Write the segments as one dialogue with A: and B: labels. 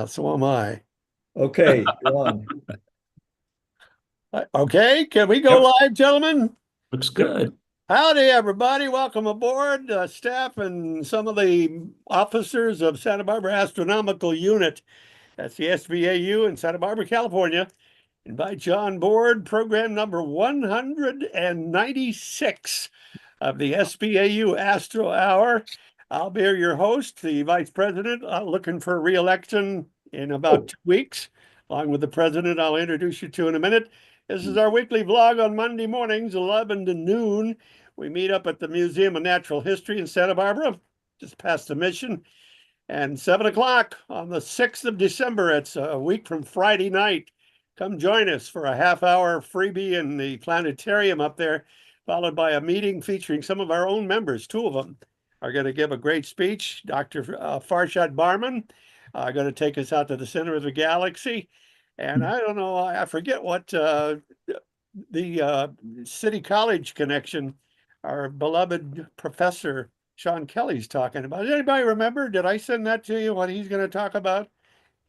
A: So am I.
B: Okay, you're on.
A: Okay, can we go
C: Yep.
A: live, gentlemen?
C: Looks
B: Yep.
C: good.
A: Howdy, everybody. Welcome aboard, staff and some of the officers of Santa Barbara Astronomical Unit. That's the SBAU in Santa Barbara, California. Invite you on board program number 196 of the SBAU Astro Hour. I'll be your host, the vice president, looking for re-election in about 2 weeks. Along with the president, I'll introduce you to in a minute. This is our weekly vlog on Monday mornings, 11 to noon. We meet up at the Museum of Natural History in Santa Barbara, just past the Mission. And 7 o'clock on the 6th of December, it's a week from Friday night. Come join us for a half-hour freebie in the planetarium up there, followed by a meeting featuring some of our own members. Two of them are going to give a great speech. Dr. Farshad Barman going to take us out to the center of the galaxy. And I don't know, I forget what the City College connection, our beloved professor Sean Kelly's talking about. Does anybody remember? Did I send that to you, what he's going to talk about?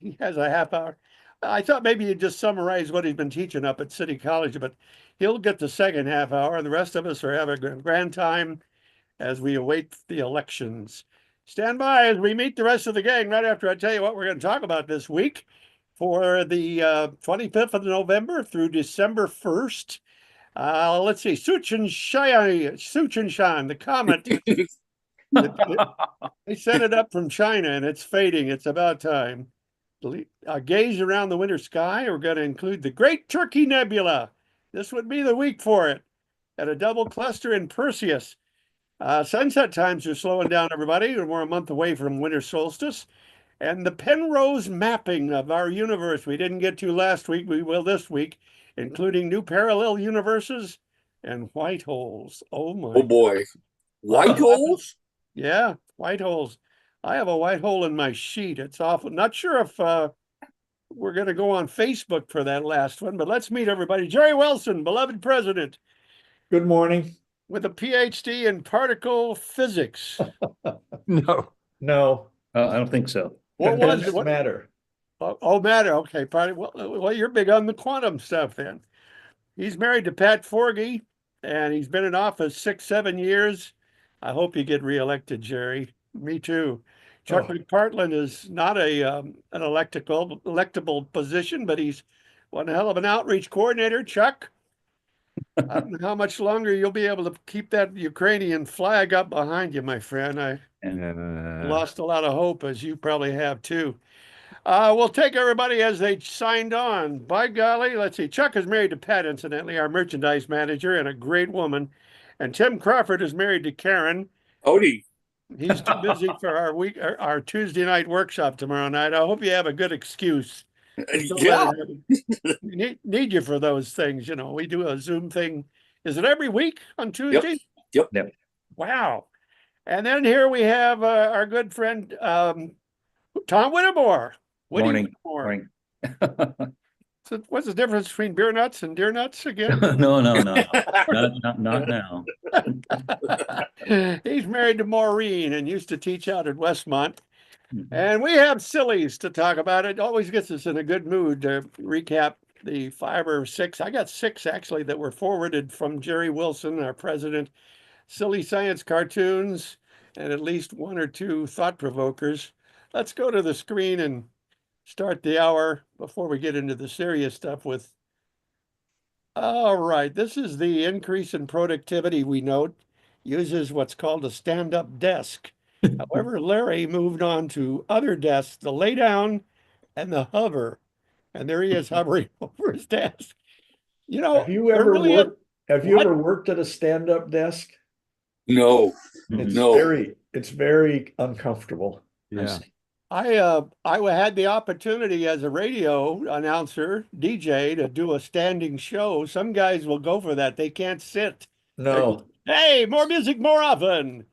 A: He has a half hour. I thought maybe you'd just summarize what he's been teaching up at City College, but he'll get the second half hour, and the rest of us are having a grand time as we await the elections. Stand by as we meet the rest of the gang right after I tell you what we're going to talk about this week for the 25th of November through December 1st. Let's see, Suchinshan, the comet. They sent it up from China and it's fading. It's about time. Gaze around the winter sky. We're going to include the Great Turkey Nebula. This would be the week for it. At a double cluster in Perseus. Sunset times are slowing down, everybody. We're a month away from winter solstice. And the Penrose mapping of our universe we didn't get to last week, we will this week, including new parallel universes and white holes. Oh my.
D: Oh boy. White holes?
A: Yeah, white holes. I have a white hole in my sheet. It's awful. Not sure if we're going to go on Facebook for that last one, but let's meet everybody. Jerry Wilson, beloved president.
B: Good morning.
A: With a PhD in particle physics.
C: No.
B: No.
C: I don't think so.
A: What was it?
B: Matter.
A: Oh, matter. Okay, well, you're big on the quantum stuff then. He's married to Pat Forgy, and he's been in office 6-7 years. I hope you get reelected, Jerry. Me too. Chuck McPartland is not an electable position, but he's one hell of an outreach coordinator. Chuck, I don't know how much longer you'll be able to keep that Ukrainian flag up behind you, my friend. I lost a lot of hope, as you probably have too. We'll take everybody as they signed on. By golly, let's see. Chuck is married to Pat, incidentally, our merchandise manager, and a great woman. And Tim Crawford is married to Karen.
D: Howdy.
A: He's too busy for our Tuesday night workshop tomorrow night. I hope you have a good excuse.
D: Yeah.
A: Need you for those things. You know, we do a Zoom thing. Is it every week on Tuesday?
D: Yep.
A: Wow. And then here we have our good friend, Tom Whittemore.
C: Morning.
A: So what's the difference between beer nuts and deer nuts again?
C: No. Not now.
A: He's married to Maureen and used to teach out at Westmont. And we have sillies to talk about. It always gets us in a good mood to recap the 5 or 6. I got 6 actually that were forwarded from Jerry Wilson, our president. Silly science cartoons and at least 1 or 2 thought provokers. Let's go to the screen and start the hour before we get into the serious stuff with. All right, this is the increase in productivity we note uses what's called a stand-up desk. However, Larry moved on to other desks, the lay down and the hover. And there he is hovering over his desk. You know,
B: have you ever worked at a stand-up desk?
D: No.
B: It's very uncomfortable.
C: Yeah.
A: I had the opportunity as a radio announcer, DJ, to do a standing show. Some guys will go for that. They can't sit.
B: No.
A: Hey, more music more often.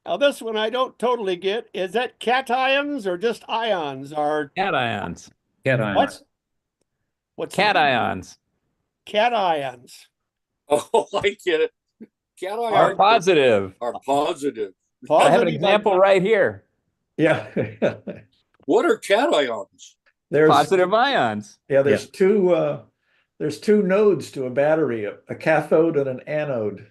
A: Now, this one I don't totally get. Is that cations or just ions? Or
E: Cations.
A: What's
E: cations?
A: Cations.
D: Oh, I get it.
E: Are positive.
D: Are positive.
E: I have an example right here.
B: Yeah.
D: What are cations?
B: There's
E: Positive ions.
B: there's two nodes to a battery, a cathode and an anode.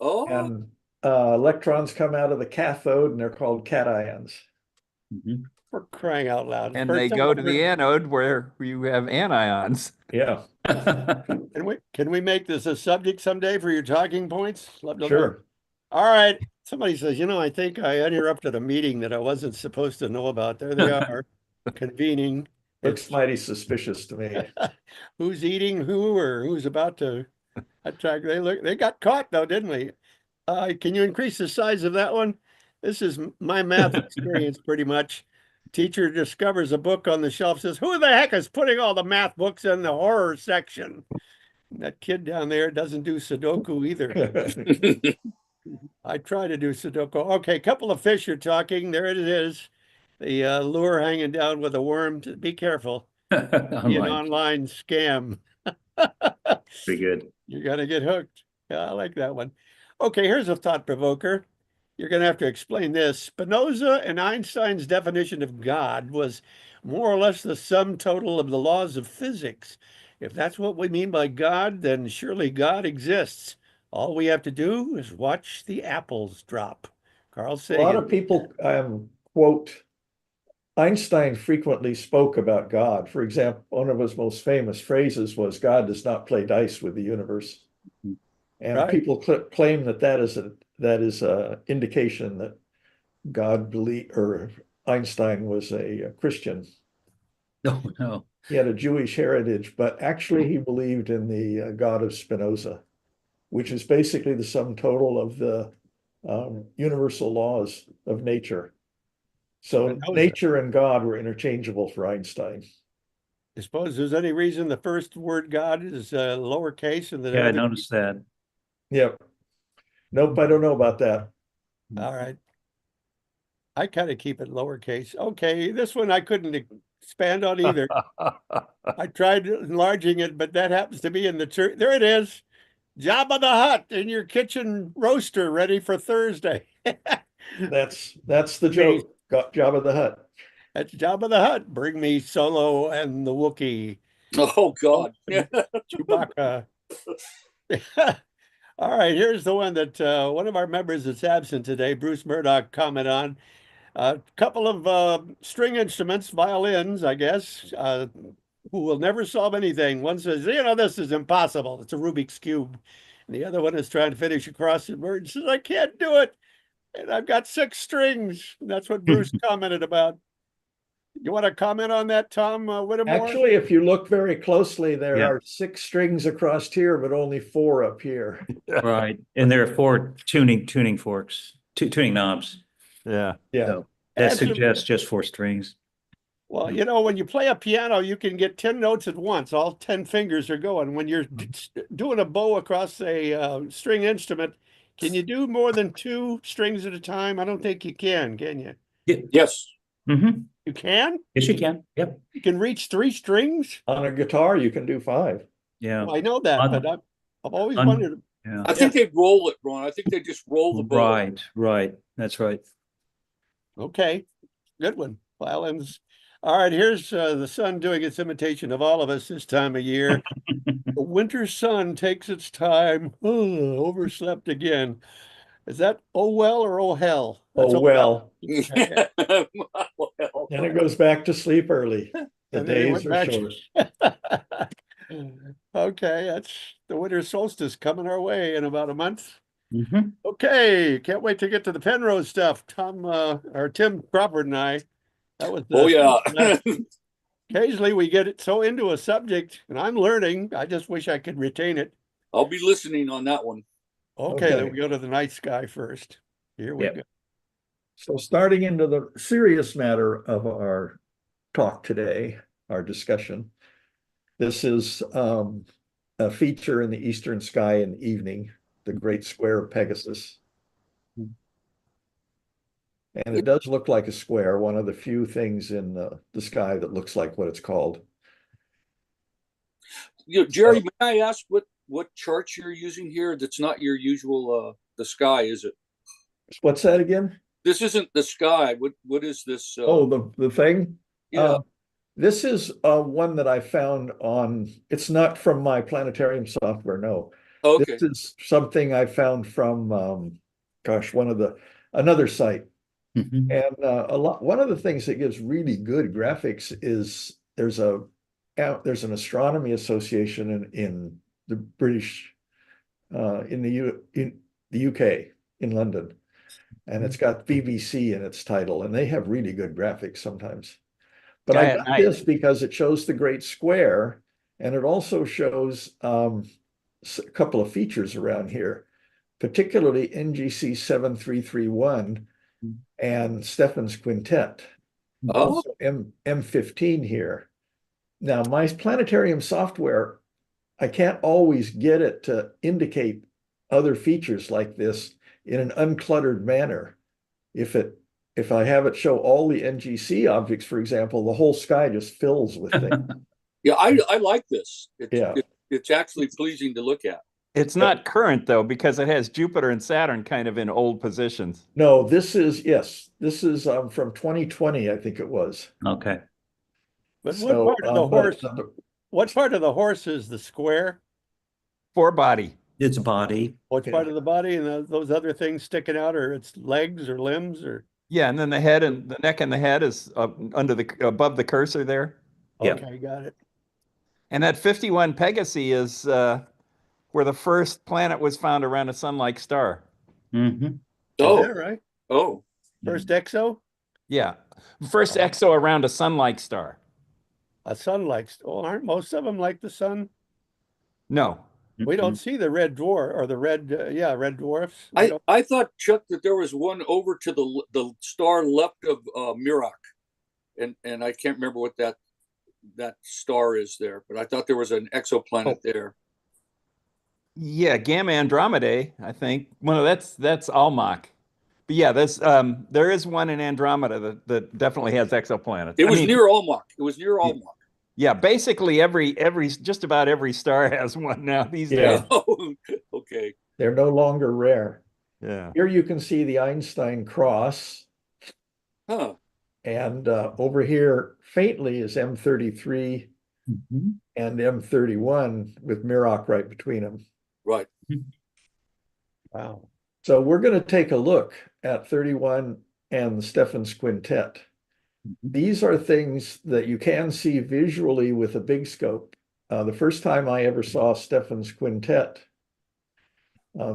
D: Oh,
B: And electrons come out of the cathode and they're called cations.
C: Mhm.
A: For crying out loud.
E: And
A: First
E: they
A: time
E: go
A: I've
E: to
A: heard-
E: the anode where you have anions.
B: Yeah,
A: Can we make this a subject someday for your talking points? Love to know.
B: sure.
A: All right. Somebody says, I think I interrupted a meeting that I wasn't supposed to know about. There they are, convening.
B: Looks mighty suspicious to me.
A: Who's eating who or who's about to attack? They got caught though, didn't they? Can you increase the size of that one? This is my math experience pretty much. Teacher discovers a book on the shelf, says, "Who the heck is putting all the math books in the horror section?" And that kid down there doesn't do Sudoku either. I try to do Sudoku. Okay, couple of fish you're talking. There it is. The lure hanging down with a worm. Be careful. Be an
C: Online,
A: online scam.
C: pretty good.
A: You're gonna get hooked. Yeah, I like that one. Okay, here's a thought provoker. You're gonna have to explain this. Spinoza and Einstein's definition of God was more or less the sum total of the laws of physics. If that's what we mean by God, then surely God exists. All we have to do is watch the apples drop. Carl
B: A lot
A: Sagan.
B: of people quote Einstein frequently spoke about God. For example, one of his most famous phrases was, "God does not play dice with the universe." And
A: Right.
B: people claim that is a indication that Einstein was a Christian.
C: No, no.
B: He had a Jewish heritage, but actually he believed in the God of Spinoza, which is basically the sum total of the universal laws of nature. So
A: Spinoza.
B: nature and God were interchangeable for Einstein.
A: I suppose there's any reason the first word God is lowercase and the
C: Yeah, I
A: other.
C: noticed that.
B: Yep. Nope, I don't know about that.
A: All right. I kind of keep it lowercase. Okay, this one I couldn't expand on either. I tried enlarging it, but that happens to be in the church. There it is. Jabba the Hutt in your kitchen roaster ready for Thursday.
B: That's the joke. Got Jabba the Hutt.
A: That's Jabba the Hutt. Bring me Solo and the Wookiee.
D: oh God.
A: Chewbacca. All right, here's the one that one of our members that's absent today, Bruce Murdoch, comment on. A couple of string instruments, violins, I guess, who will never solve anything. One says, this is impossible. It's a Rubik's Cube. And the other one is trying to finish a crossword word and says, I can't do it. And I've got 6 strings. And that's what Bruce commented about. You want to comment on that, Tom Whittemore?
B: Actually, if you look very closely, there
C: Yeah.
B: are 6 strings across here, but only 4 up here.
C: Right. And there are 4 tuning forks, tuning knobs.
E: Yeah.
B: Yeah.
C: So that
A: That's a-
C: suggests just 4 strings.
A: Well, when you play a piano, you can get 10 notes at once. All 10 fingers are going. When you're doing a bow across a string instrument, can you do more than 2 strings at a time? I don't think you can you?
D: Yes.
C: Mm-hmm.
A: You can?
C: Yes, you can. Yep.
A: You can reach 3 strings?
B: On a guitar, you can do 5.
C: Yeah.
A: Well, I know that,
C: On-
A: but I've always
C: on-
A: wondered.
C: Yeah.
D: I think they roll it, Ron. I think they just roll the bow.
C: Right. That's right.
A: Okay, good one. Violins. All right, here's the sun doing its imitation of all of us this time of year. The winter sun takes its time. Oh, overslept again. Is that oh well or oh hell? That's
B: Oh, well.
A: Okay.
D: Well,
B: And it goes back to sleep early. The
A: And then it
B: days
A: went
B: are
A: back.
B: short.
A: Okay, that's the winter solstice coming our way in about a month.
C: Mhm.
A: Okay, can't wait to get to the Penrose stuff. Tim Crawford and I. That was
D: oh yeah.
A: Occasionally we get it so into a subject, and I'm learning. I just wish I could retain it.
D: I'll be listening on that one.
A: Okay, then
B: Okay.
A: we go to the night sky first. Here we
C: Yep.
A: go.
B: So starting into the serious matter of our talk today, our discussion, this is a feature in the eastern sky in the evening, the Great Square of Pegasus. And it does look like a square, one of the few things in the sky that looks like what it's called.
D: Jerry, may I ask what chart you're using here? That's not your usual the sky, is it?
B: What's that again?
D: This isn't the sky. What is this?
B: Oh, the thing?
D: Yeah.
B: This is one that I found on, it's not from my planetarium software, no.
D: Oh,
B: This
D: okay.
B: is something I found from, gosh, another site.
C: Mhm.
B: And one of the things that gives really good graphics is there's an astronomy association in the British, in the UK, in London. And it's got BBC in its title, and they have really good graphics sometimes. But I
E: Giant
B: got
E: Knight.
B: this because it shows the Great Square, and it also shows a couple of features around here, particularly NGC 7331 and Stephan's Quintet,
D: Oh,
B: also M15 here. Now, my planetarium software, I can't always get it to indicate other features like this in an uncluttered manner. If I have it show all the NGC objects, for example, the whole sky just fills with things.
D: yeah. I like this.
B: Yeah.
D: It's actually pleasing to look at.
E: It's not current though, because it has Jupiter and Saturn kind of in old positions.
B: No, this is from 2020, I think it was.
C: Okay.
A: But
B: So,
A: what part of the horse is the square?
E: Four body.
C: Its body.
A: What's
B: Yeah.
A: part of the body and those other things sticking out, or its legs or limbs or?
E: Yeah, and then the head and the neck and the head is above the cursor there.
C: Yeah.
A: Okay, got it.
E: And that 51 Pegasi is where the first planet was found around a sun-like star.
C: Hmm.
A: Is
D: Oh,
A: that right?
D: oh,
A: First exo?
E: Yeah, first exo around a sun-like star.
A: A sun likes, oh, aren't most of them like the sun?
E: No,
A: We don't see the red dwarf or the red, red dwarfs. We don't-
D: I thought, Chuck, that there was one over to the star left of Muroc, and I can't remember what that star is there, but I thought there was an exoplanet there.
E: yeah, Gamma Andromedae, I think. Well, that's Almach. But yeah, there is one in Andromeda that definitely has exoplanets.
D: It was near Almach. It was near Almach.
E: Yeah, basically just about every star has one now these days.
B: Yeah.
D: Oh, okay.
B: they're no longer rare.
E: Yeah.
B: Here you can see the Einstein cross,
D: Huh.
B: and over here faintly is M33
C: Mhm.
B: and M31 with Muroc right between them.
D: Right.
A: Wow.
B: So we're going to take a look at 31 and the Stephan's Quintet. These are things that you can see visually with a big scope. The first time I ever saw Stephan's Quintet,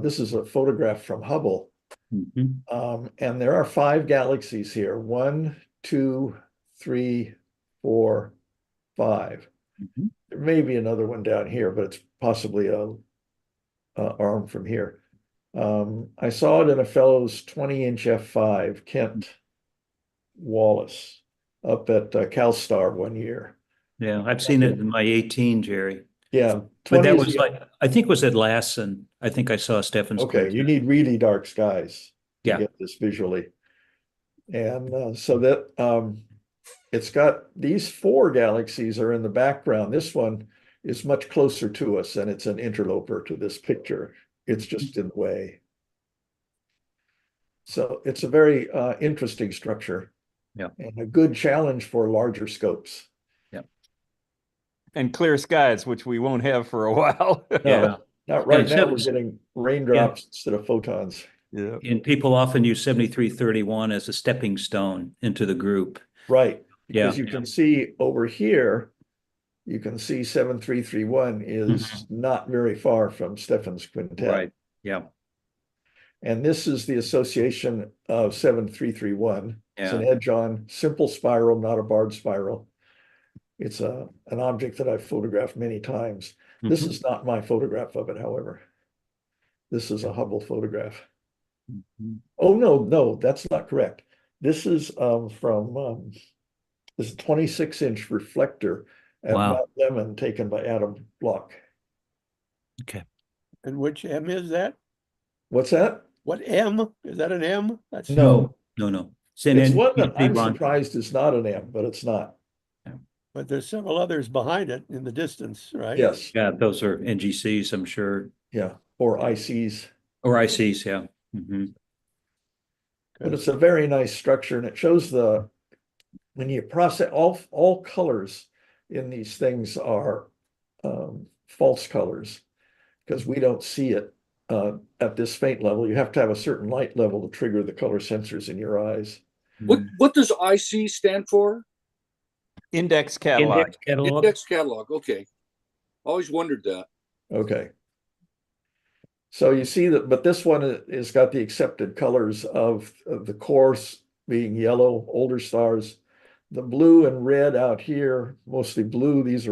B: this is a photograph from Hubble.
C: Mhm.
B: And there are 5 galaxies here. 1, 2, 3, 4, 5.
C: Mhm.
B: There may be another one down here, but it's possibly a arm from here. I saw it in a fellow's 20-inch F5, Kent Wallace, up at CalStar one year.
C: Yeah, I've seen it in my 18, Jerry.
B: Yeah,
C: But
B: 20
C: that
B: is
C: was
B: the-
C: like, I think it was at Lassen. I think I saw Stephan's
B: okay.
C: Quintet.
B: You need really dark skies to
C: Yeah.
B: get this visually, and so that it's got these 4 galaxies are in the background. This one is much closer to us, and it's an interloper to this picture. It's just in the way. So it's a very interesting structure.
C: Yeah.
B: And a good challenge for larger scopes.
E: And clear skies, which we won't have for a while.
B: No,
C: Yeah.
B: not right
C: Yeah,
B: now. We're
C: it's-
B: getting raindrops instead of photons.
E: Yeah.
C: And people often use 7331 as a stepping stone into the group.
B: Right.
C: Yeah.
B: Because you can see over here, you can see 7331 is
C: Mm-hmm.
B: not very far from Stephan's Quintet.
C: Yeah.
B: And this is the association of 7331. It's an
C: Yeah.
B: edge-on, simple spiral, not a barred spiral. It's an object that I've photographed many times. This
C: Mhm.
B: is not my photograph of it, however. This is a Hubble photograph.
C: Mhm.
B: Oh, no, that's not correct. This is from this 26-inch reflector at
C: Wow.
B: Mount Lemmon taken by Adam Block.
C: Okay.
A: And which M is that?
B: What's that?
A: What M? Is that an M? That's
B: No,
C: No.
B: it's one that I'm
C: Ron.
B: surprised is not an M, but it's not.
A: But there's several others behind it in the distance, right?
B: Yes,
C: Yeah, those are NGCs, I'm sure,
B: yeah, or ICs.
C: or ICs. Yeah. Mhm.
B: But it's a very nice structure, and it shows when you process all colors in these things are false colors because we don't see it at this faint level. You have to have a certain light level to trigger the color sensors in your eyes.
D: What does IC stand for?
E: Index catalog.
C: Index catalog.
D: Index catalog. Okay. Always wondered that.
B: Okay. So you see that, but this one has got the accepted colors of the cores being yellow, older stars. The blue and red out here, mostly blue, these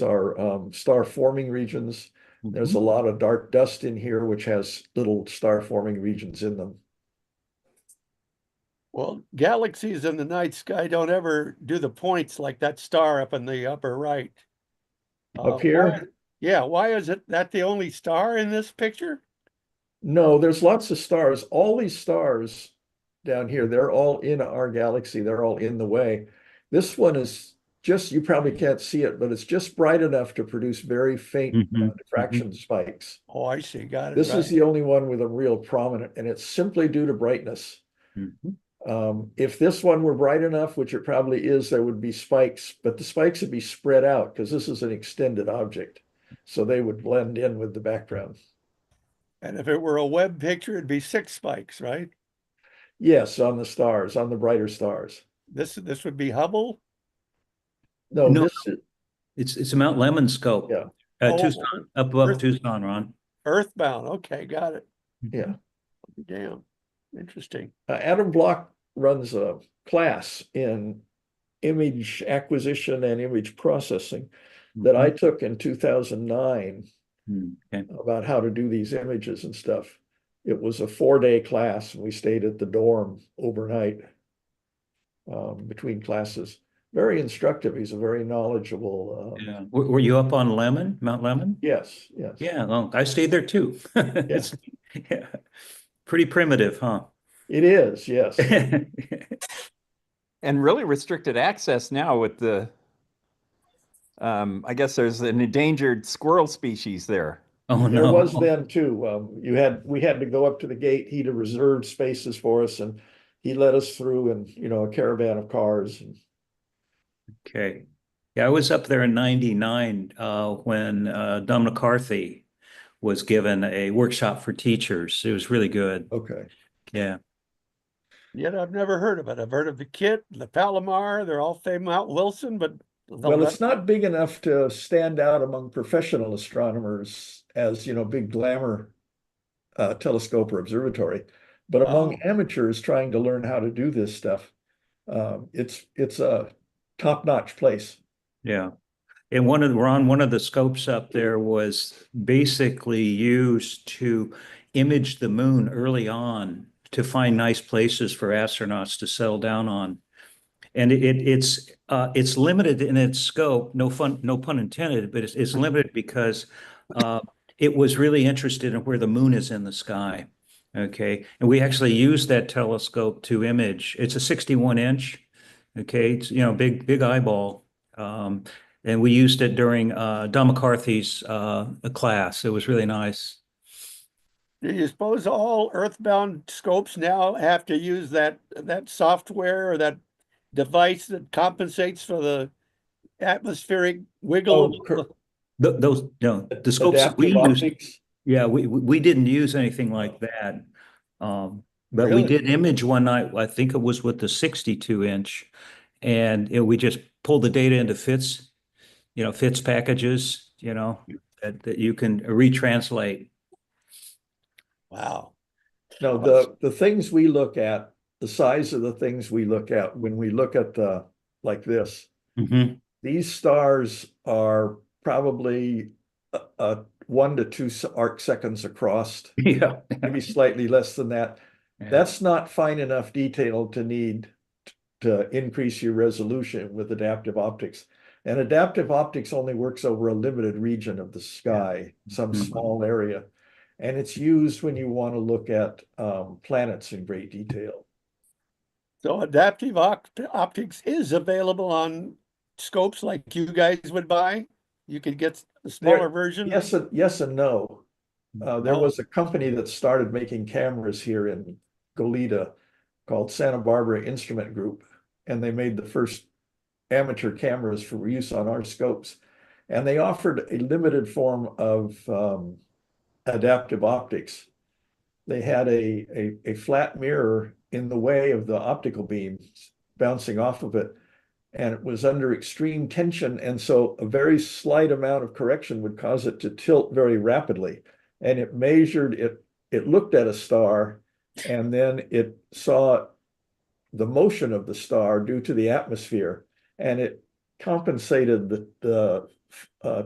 B: are star forming regions. There's a lot of dark dust in here, which has little star forming regions in them.
A: Well, galaxies in the night sky don't ever do the points like that star up in the upper right.
B: Up here?
A: Yeah, why is that the only star in this picture?
B: No, there's lots of stars. All these stars down here, they're all in our galaxy. They're all in the way. This one is just, you probably can't see it, but it's just bright enough to produce very faint diffraction spikes.
A: Oh, I see. Got it.
B: This is
A: right.
B: the only one with a real prominent, and it's simply due to brightness. If this one were bright enough, which it probably is, there would be spikes, but the spikes would be spread out because this is an extended object. So they would blend in with the background.
A: And if it were a web picture, it'd be 6 spikes, right?
B: Yes, on the stars, on the brighter stars.
A: This would be Hubble?
B: No,
C: No.
B: this is,
C: It's a Mount Lemon scope.
B: yeah,
C: Tucson, up above
A: Earth-
C: Tucson, Ron.
A: Earthbound. Okay, got it.
B: yeah.
A: Damn. Interesting.
B: Adam Block runs a class in image acquisition and image processing that I took in 2009
C: Okay.
B: about how to do these images and stuff. It was a 4-day class, and we stayed at the dorm overnight between classes. Very instructive. He's a very knowledgeable.
C: Yeah. Were you up on Lemon, Mount Lemon?
B: Yes, yes.
C: Yeah, well, I stayed there too. It's yeah, pretty primitive, huh?
B: It is, yes.
E: And really restricted access now with the, I guess there's an endangered squirrel species there.
C: Oh,
B: There
C: no.
B: was then too. We had to go up to the gate. He'd have reserved spaces for us, and he let us through in, a caravan of cars.
C: Okay. Yeah, I was up there in 99 when Don McCarthy was given a workshop for teachers. It was really good.
B: Okay.
C: Yeah.
A: Yet I've never heard of it. I've heard of the Kit, the Palomar. They're all famous. Mount Wilson, but
B: Well, it's not big enough to stand out among professional astronomers as, big glamour telescope or observatory. But among amateurs trying to learn how to do this stuff, it's a top-notch place.
C: Yeah. And one of the scopes up there was basically used to image the moon early on to find nice places for astronauts to settle down on. And it's limited in its scope, no pun intended, but it's limited because it was really interested in where the moon is in the sky. Okay. And we actually used that telescope to image. It's a 61-inch. Okay. It's, big eyeball. And we used it during Don McCarthy's class. It was really nice.
A: Do you suppose all earthbound scopes now have to use that software or that device that compensates for the atmospheric wiggle?
C: The scopes that we
B: Adaptive
C: used,
B: optics.
C: yeah, we didn't use anything like that. But
A: Really?
C: we did image one night, I think it was with the 62-inch, and we just pulled the data into FITS packages, that you can retranslate.
A: Wow.
B: No, the things we look at, the size of the things we look at when we look at like this, these stars are probably 1 to 2 arc seconds across,
C: Yeah.
B: maybe slightly less than that. That's not fine enough detail to need to increase your resolution with adaptive optics. And adaptive optics only works over a limited region of the sky, some small area. And it's used when you want to look at planets in great detail.
A: So adaptive optics is available on scopes like you guys would buy? You could get a smaller version?
B: Yes and no. There was a company that started making cameras here in Goleta, called Santa Barbara Instrument Group, and they made the first amateur cameras for use on our scopes. And they offered a limited form of adaptive optics. They had a flat mirror in the way of the optical beams bouncing off of it, and it was under extreme tension, and so a very slight amount of correction would cause it to tilt very rapidly. And it measured it, it looked at a star, and then it saw the motion of the star due to the atmosphere, and it compensated the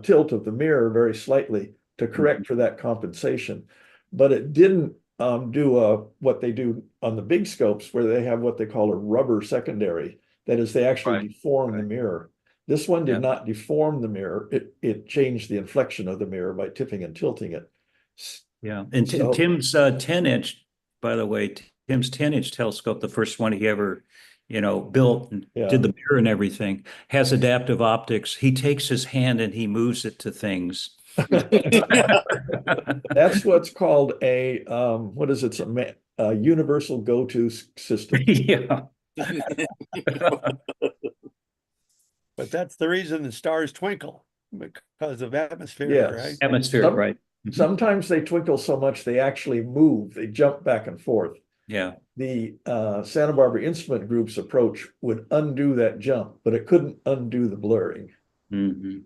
B: tilt of the mirror very slightly to correct for that compensation. But it didn't do what they do on the big scopes, where they have what they call a rubber secondary. That is, they actually deform the mirror. This one did not deform the mirror. It changed the inflection of the mirror by tipping and tilting it.
C: Yeah, and
B: So-
C: Tim's 10-inch, by the way, Tim's 10-inch telescope, the first one he ever, built and did the mirror and everything, has adaptive optics. He takes his hand and he moves it to things.
B: That's what's called a what is it? A universal go-to system.
C: Yeah.
A: But that's the reason the stars twinkle, because of atmosphere,
B: Yes.
A: right?
C: Atmospheric, right?
B: Sometimes they twinkle so much they actually move. They jump back and forth.
C: Yeah.
B: The Santa Barbara Instrument Group's approach would undo that jump, but it couldn't undo the blurring.
C: Mhm.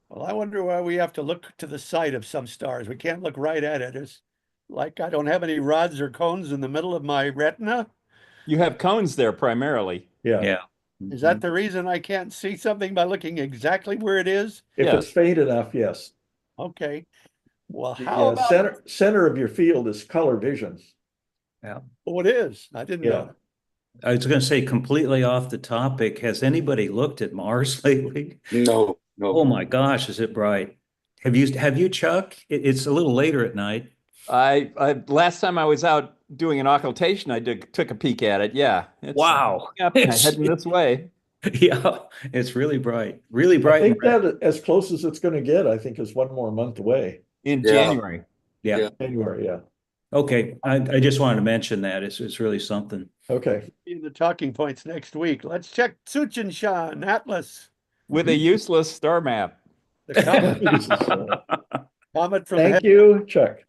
A: Well, I wonder why we have to look to the side of some stars. We can't look right at it. It's like I don't have any rods or cones in the middle of my retina.
E: You have cones there primarily.
B: Yeah.
C: Yeah.
A: Is that the reason I can't see something by looking exactly where it is?
B: If
E: Yes.
B: it's faint enough, yes.
A: Okay. Well,
B: The
A: how about
B: center of your field is color vision.
A: Oh, it is. I didn't know.
C: I was going to say, completely off the topic. Has anybody looked at Mars lately?
D: No,
C: Oh
D: no.
C: my gosh, is it bright? Have you, Chuck? It's a little later at night.
E: I last time I was out doing an occultation, I took a peek at it. Yeah.
C: Wow.
E: Yep, heading this way.
C: Yeah, it's really bright. Really bright.
B: I think that as close as it's going to get, I think, is one more month away.
E: In
D: Yeah.
E: January.
C: Yeah.
D: Yeah.
B: January, yeah.
C: Okay. I just wanted to mention that. It's really something.
B: Okay.
A: In the talking points next week. Let's check Tsuchinshan Atlas,
E: With a useless star map.
A: the comet, comet from
B: Thank you, Chuck.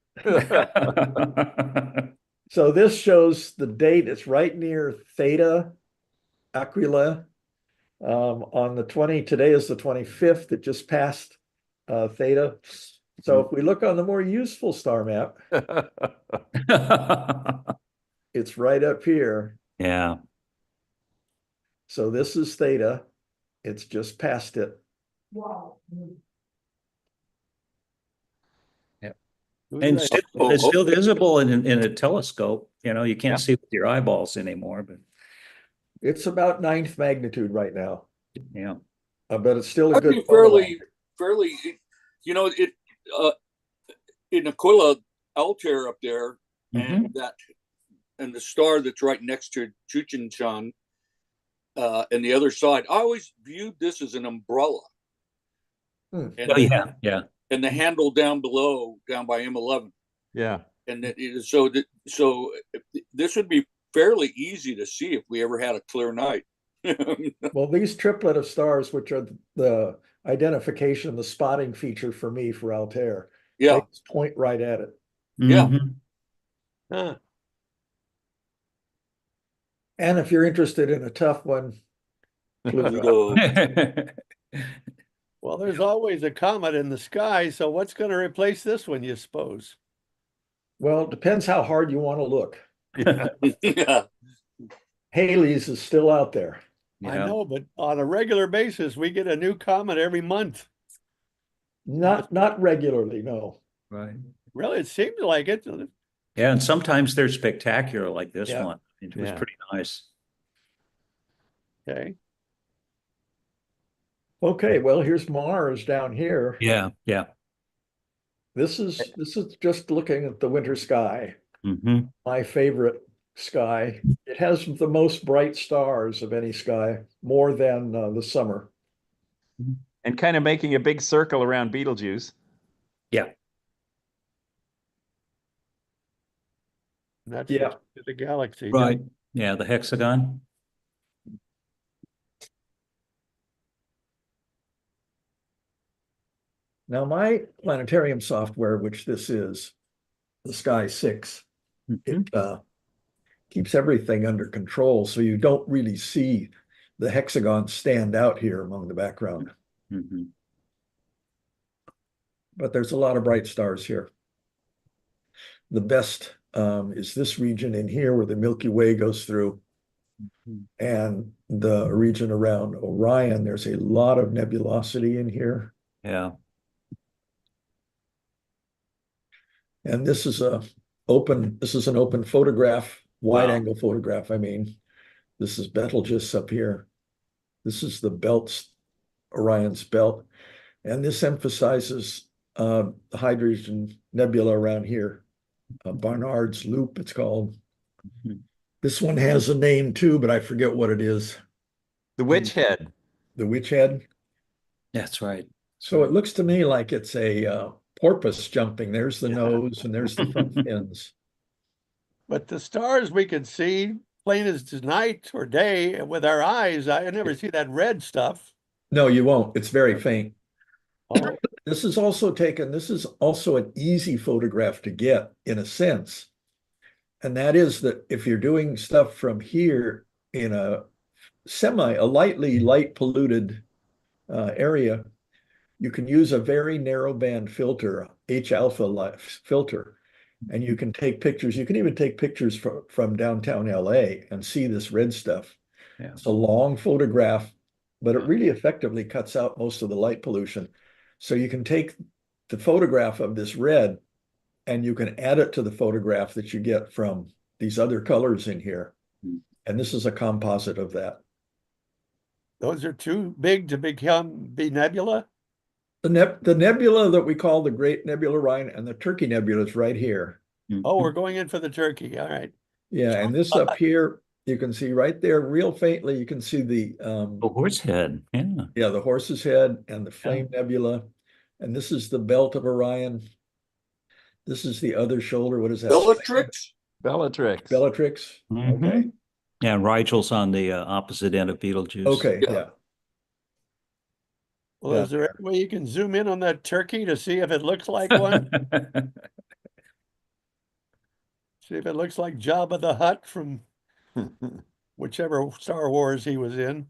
B: So this shows the date. It's right near Theta Aquila. On the 20, today is the 25th. It just passed Theta. So if we look on the more useful star map, it's right up here.
C: Yeah.
B: So this is Theta. It's just past it.
A: Who's
C: And
A: that?
C: it's still visible in a telescope. You can't
E: Yeah.
C: see with your eyeballs anymore, but
B: It's about 9th magnitude right now,
C: yeah.
B: but it's still a
D: I'd
B: good
D: be
B: photo.
D: fairly, in Aquila, Altair up there, and the star that's right next to Chuchinchan, and the other side. I always viewed this as an umbrella.
B: Hmm.
D: And,
C: Oh, yeah.
D: and the handle down below, down by M11.
E: Yeah.
D: And so this would be fairly easy to see if we ever had a clear night.
B: Well, these triplet of stars, which are the identification, the spotting feature for me for Altair,
D: Yeah.
B: they just point right at it.
D: Yeah.
C: Mhm.
A: Huh.
B: And if you're interested in a tough one, Pluto.
D: So,
A: Well, there's always a comet in the sky, so what's going to replace this one, you suppose?
B: Well, it depends how hard you want to look.
D: yeah.
B: Halley's is still out there.
A: I
C: Yeah.
A: know, but on a regular basis, we get a new comet every month.
B: Not regularly, no.
C: Right.
A: Really, it seems like it.
C: Yeah, and sometimes they're spectacular like this
A: Yeah.
C: one. It was
E: Yeah.
C: pretty nice.
A: Okay.
B: Okay, well, here's Mars down here.
C: Yeah, yeah.
B: This is just looking at the winter sky,
C: Hmm.
B: my favorite sky. It has the most bright stars of any sky, more than the summer.
E: And kind of making a big circle around Betelgeuse.
C: Yeah.
A: And that's
B: Yeah.
A: the galaxy.
C: Right. Yeah, the hexagon.
B: Now, my planetarium software, which this is, the Sky 6,
C: Mhm.
B: it keeps everything under control, so you don't really see the hexagon stand out here among the background.
C: Mhm.
B: But there's a lot of bright stars here. The best is this region in here where the Milky Way goes through, and the region around Orion. There's a lot of nebulosity in here.
C: Yeah.
B: And this is an open photograph, wide angle photograph, I mean. This is Betelgeuse up here. This is the belts, Orion's belt. And this emphasizes the hydrogen nebula around here. Barnard's Loop, it's called.
C: Mhm.
B: This one has a name too, but I forget what it is.
E: The Witch Head.
B: The Witch Head.
C: That's right.
B: So it looks to me like it's a porpoise jumping. There's the nose and there's the front fins.
A: But the stars we can see plain as night or day with our eyes. I never see that red stuff.
B: No, you won't. It's very faint.
A: Oh,
B: This is also an easy photograph to get in a sense. And that is that if you're doing stuff from here in a lightly light polluted area, you can use a very narrow band filter, H-alpha filter, and you can take pictures. You can even take pictures from downtown LA and see this red stuff.
C: Yeah.
B: It's a long photograph, but it really effectively cuts out most of the light pollution. So you can take the photograph of this red and you can add it to the photograph that you get from these other colors in here. And this is a composite of that.
A: those are too big to be nebula.
B: The nebula that we call the Great Nebula Orion and the Turkey Nebula is right here.
A: Oh, we're going in for the turkey. All right.
B: Yeah, and this up here, you can see right there, real faintly, you can see the
C: horse head. Yeah.
B: the horse's head and the Flame Nebula. And this is the belt of Orion. This is the other shoulder. What is that?
D: Bellatrix?
E: Bellatrix.
B: Bellatrix.
C: Mhm.
B: Okay.
C: Yeah, Rigel's on the opposite end of Betelgeuse.
B: Okay,
D: Yeah.
B: yeah.
A: Well,
B: Yeah.
A: is there any way you can zoom in on that turkey to see if it looks like one? See if it looks like Jabba the Hutt from whichever Star Wars he was in.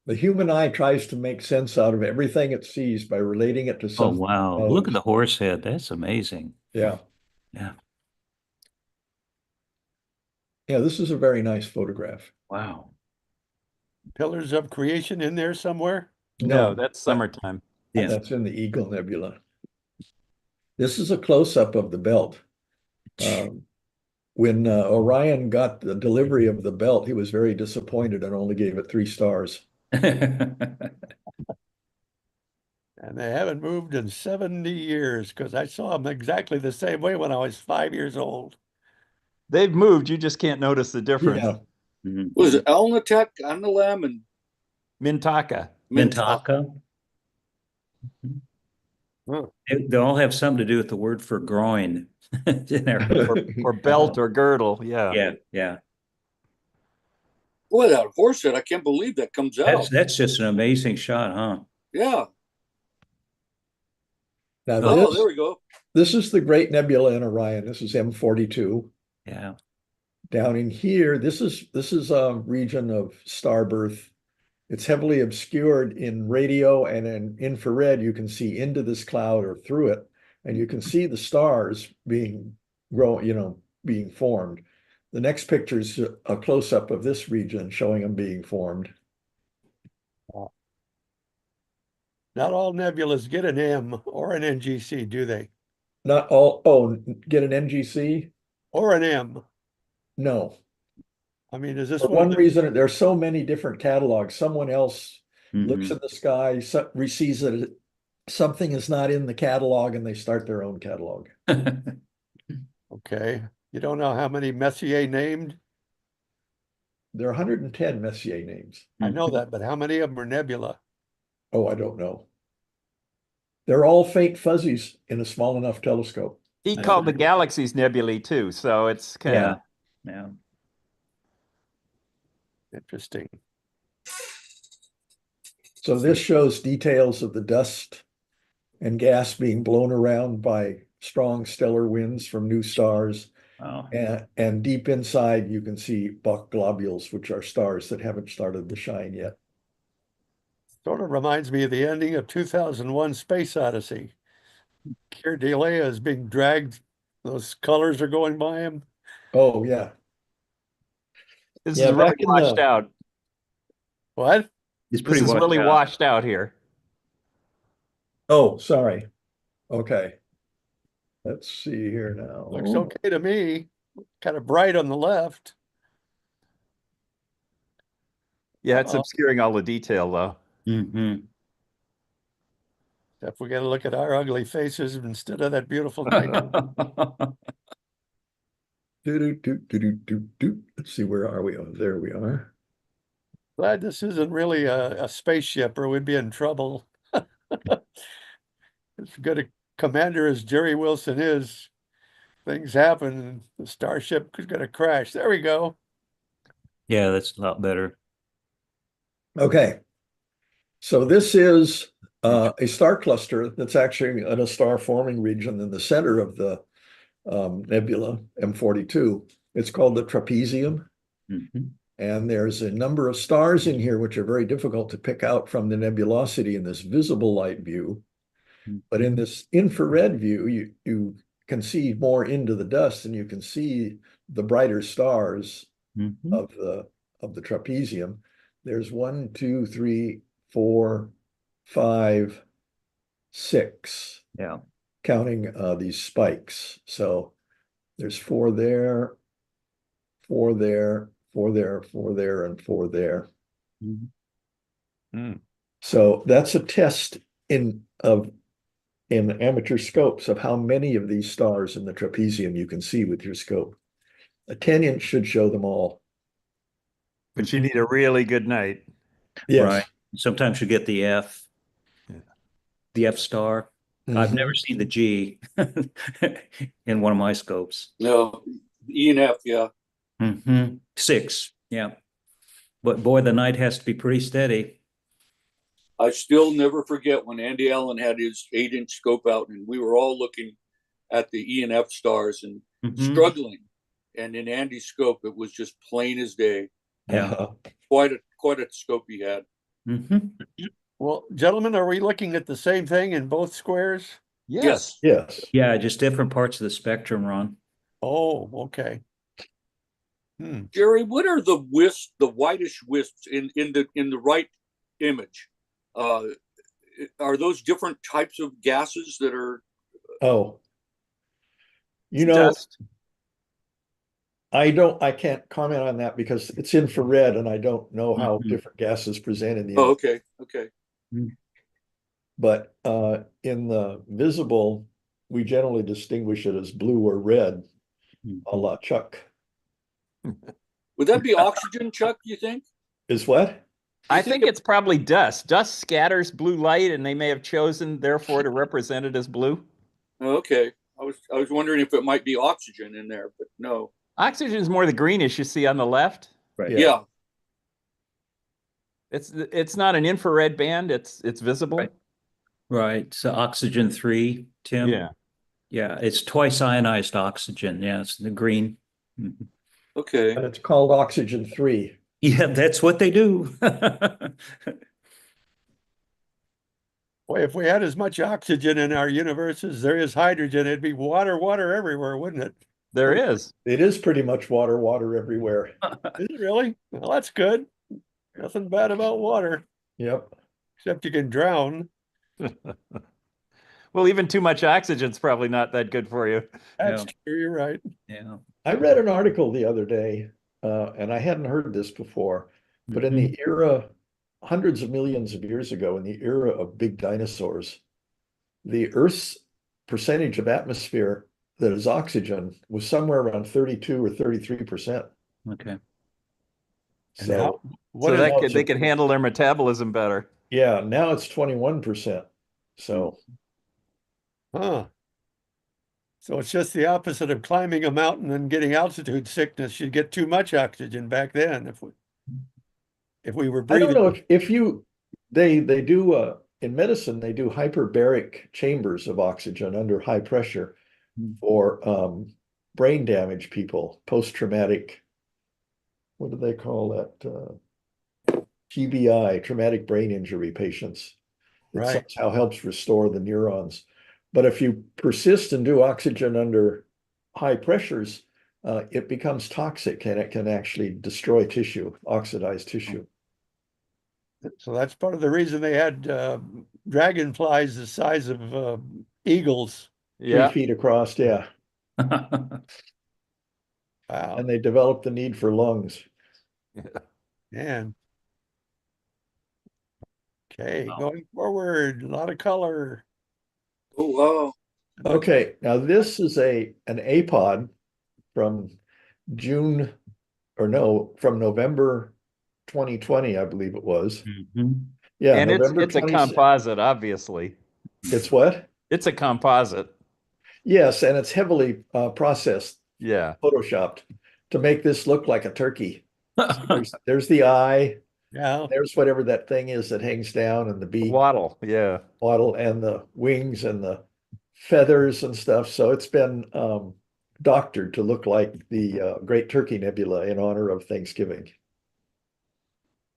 B: The human eye tries to make sense out of everything it sees by relating it to
C: Oh,
B: something.
C: wow.
B: it
C: Look at
B: knows.
C: the horse head. That's amazing.
B: Yeah.
C: Yeah.
B: Yeah, this is a very nice photograph.
C: Wow.
A: Pillars of creation in there somewhere.
E: No, that's summertime.
C: Yeah.
B: That's in the Eagle Nebula. This is a close-up of the belt. When Orion got the delivery of the belt, he was very disappointed and only gave it 3 stars.
A: And they haven't moved in 70 years because I saw them exactly the same way when I was 5 years old.
E: They've moved. You just can't notice the difference.
B: Yeah.
C: Mhm.
D: Was it Alnitek, Anilam, and
E: Mintaka.
C: Mintaka.
A: Huh.
C: They all have something to do with the word for groin. In there.
E: Or belt or girdle. Yeah.
C: Yeah, yeah.
D: Boy, that horse head, I can't believe that comes out.
C: That's just an amazing shot, huh?
D: Yeah.
B: Now
D: Oh, there we go.
B: this is the Great Nebula in Orion. This is M42.
C: Yeah.
B: Down in here, this is a region of star birth. It's heavily obscured in radio and in infrared. You can see into this cloud or through it, and you can see the stars being formed. The next picture is a close-up of this region showing them being formed.
A: Not all nebulas get an M or an NGC, do they?
B: Not all, oh, get an NGC?
A: Or an M.
B: No.
A: I mean, is this
B: For one reason, there's so many different catalogs. Someone else looks
C: Mhm.
B: in the sky, sees that something is not in the catalog, and they start their own catalog.
A: Okay. You don't know how many Messier named?
B: There are 110 Messier names.
A: I know that, but how many of them are nebula?
B: Oh, I don't know. They're all faint fuzzies in a small enough telescope.
E: He called the galaxies nebulae too, so it's kind
C: Yeah.
E: of
C: Yeah.
A: Interesting.
B: So this shows details of the dust and gas being blown around by strong stellar winds from new stars.
C: Wow.
B: And deep inside, you can see Bok globules, which are stars that haven't started to shine yet.
A: Sort of reminds me of the ending of 2001 Space Odyssey. Keir Delea is being dragged. Those colors are going by him.
B: Oh, yeah.
E: This
B: Yeah,
E: is really
B: back in
E: washed
B: the-
E: out.
A: What?
C: It's
E: This
C: pretty
E: is really
C: out.
E: washed out here.
B: Oh, sorry. Okay. Let's see here now.
A: Looks okay to me. Kind of bright on the left.
E: Yeah, it's
A: Uh-oh.
E: obscuring all the detail though.
C: Mhm.
A: If we got to look at our ugly faces instead of that beautiful night.
B: Let's see, where are we? Oh, there we are.
A: Glad this isn't really a spaceship or we'd be in trouble. As good a commander as Jerry Wilson is, things happen and the starship is going to crash. There we go.
C: Yeah, that's a lot better.
B: Okay. So this is a star cluster that's actually in a star forming region in the center of the nebula M42. It's called the trapezium.
C: Mhm.
B: And there's a number of stars in here which are very difficult to pick out from the nebulosity in this visible light view. But in this infrared view, you can see more into the dust and you can see the brighter stars
C: Mhm.
B: of the trapezium. There's 1, 2, 3, 4, 5, 6.
C: Yeah.
B: Counting these spikes. So there's 4 there, 4 there, 4 there, 4 there, and 4 there.
C: Mhm.
B: So that's a test in amateur scopes of how many of these stars in the trapezium you can see with your scope. A 10-inch should show them all.
E: But you need a really good night.
B: Yes.
C: Right. Sometimes you get the F, the F star. I've
B: Mhm.
C: never seen the G in one of my scopes.
D: No, E and F, yeah.
C: 6, yeah. But boy, the night has to be pretty steady.
D: I still never forget when Andy Allen had his 8-inch scope out and we were all looking at the E and F stars and struggling. And in Andy's scope, it was just plain as day.
C: Yeah.
D: Quite a scope he had.
A: Well, gentlemen, are we looking at the same thing in both squares?
D: Yes.
B: Yes.
C: Yeah, just different parts of the spectrum, Ron.
A: Oh, okay.
D: Jerry, what are the wisps, the whitish wisps in the right image? Are those different types of gases that are?
B: Oh, you know,
E: Dust.
B: I can't comment on that because it's infrared and I don't know how different gases present in the
D: Oh,
B: image.
D: okay.
B: But in the visible, we generally distinguish it as blue or red, a la Chuck.
D: Would that be oxygen, Chuck, you think?
B: Is what?
E: I think it's probably dust. Dust scatters blue light, and they may have chosen, therefore, to represent it as blue.
D: Okay. I was wondering if it might be oxygen in there, but no.
E: Oxygen is more the greenish you see on the left.
B: Right.
D: Yeah.
E: It's not an infrared band. It's visible.
C: Right. So oxygen 3, Tim.
E: Yeah.
C: Yeah, it's twice ionized oxygen. Yeah, it's the green.
D: Okay.
B: And it's called oxygen 3.
C: Yeah, that's what they do.
A: Boy, if we had as much oxygen in our universe as there is hydrogen, it'd be water everywhere, wouldn't it?
E: There is.
B: It is pretty much water everywhere.
A: Is it really? Well, that's good. Nothing bad about water,
B: Yep.
A: except you can drown.
E: Well, even too much oxygen is probably not that good for you.
A: That's
C: Yeah.
A: true, you're right.
C: Yeah.
B: I read an article the other day, and I hadn't heard this before, but in the era, hundreds of millions of years ago, in the era of big dinosaurs, the Earth's percentage of atmosphere that is oxygen was somewhere around 32 or 33%.
C: Okay.
B: So,
A: What
E: So
A: is
E: they could handle their metabolism better.
B: yeah, now it's 21%. So,
A: Huh. So it's just the opposite of climbing a mountain and getting altitude sickness. You'd get too much oxygen back then. if we were
B: I don't
A: breathing.
B: know if you, they do, in medicine, they do hyperbaric chambers of oxygen under high pressure for brain damage people, post-traumatic, what do they call that? TBI, traumatic brain injury patients. It
A: Right.
B: somehow helps restore the neurons. But if you persist and do oxygen under high pressures, it becomes toxic and it can actually destroy tissue, oxidize tissue.
A: So that's part of the reason they had dragonflies the size of eagles.
B: 3 feet across, yeah.
A: Wow.
B: And they developed the need for lungs.
A: Man. Okay, going forward, a lot of color.
D: Oh, wow.
B: Okay, now this is an apod from June, or no, from November 2020, I believe it was.
C: Mhm.
B: Yeah,
E: And
B: November
E: it's a
B: 26th.
E: composite, obviously.
B: It's what?
E: It's a composite.
B: Yes, and it's heavily processed,
E: Yeah.
B: photoshopped to make this look like a turkey. There's the eye,
A: Yeah.
B: there's whatever that thing is that hangs down, and the beak,
E: Waddle. Yeah.
B: waddle, and the wings and the feathers and stuff. So it's been doctored to look like the Great Turkey Nebula in honor of Thanksgiving.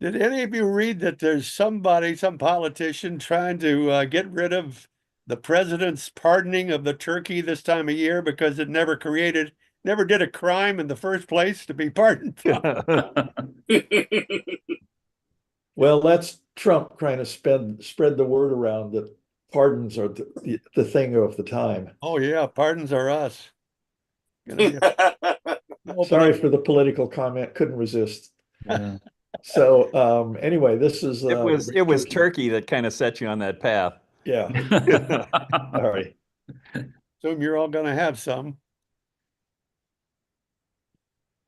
A: Did any of you read that there's somebody, some politician trying to get rid of the president's pardoning of the turkey this time of year because it never did a crime in the first place to be pardoned from?
B: Well, that's Trump trying to spread the word around that pardons are the thing of the time.
A: Oh yeah, pardons are us. Gonna be
B: Sorry for the political comment, couldn't resist.
C: Yeah.
B: So anyway, this is
E: It was turkey that kind of set you on that path.
B: Yeah. All right.
A: Assume you're all gonna have some.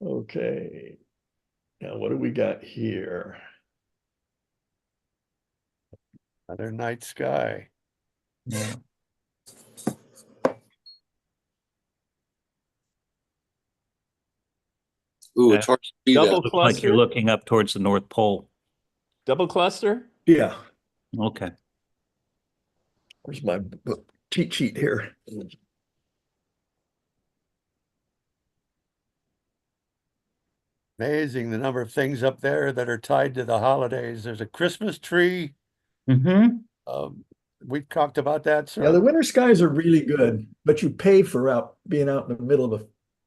B: Okay. Now what do we got here?
A: Another night sky.
C: Yeah.
D: Ooh, it's hard to see
E: Double
D: that.
C: Looks like you're
E: cluster?
C: looking up towards the North Pole.
E: Double cluster?
B: Yeah.
C: Okay.
B: Where's my cheat sheet here?
A: Amazing the number of things up there that are tied to the holidays. There's a Christmas tree.
C: Mm-hmm.
A: We talked about that, sir.
B: Yeah, the winter skies are really good, but you pay for being out in the middle of a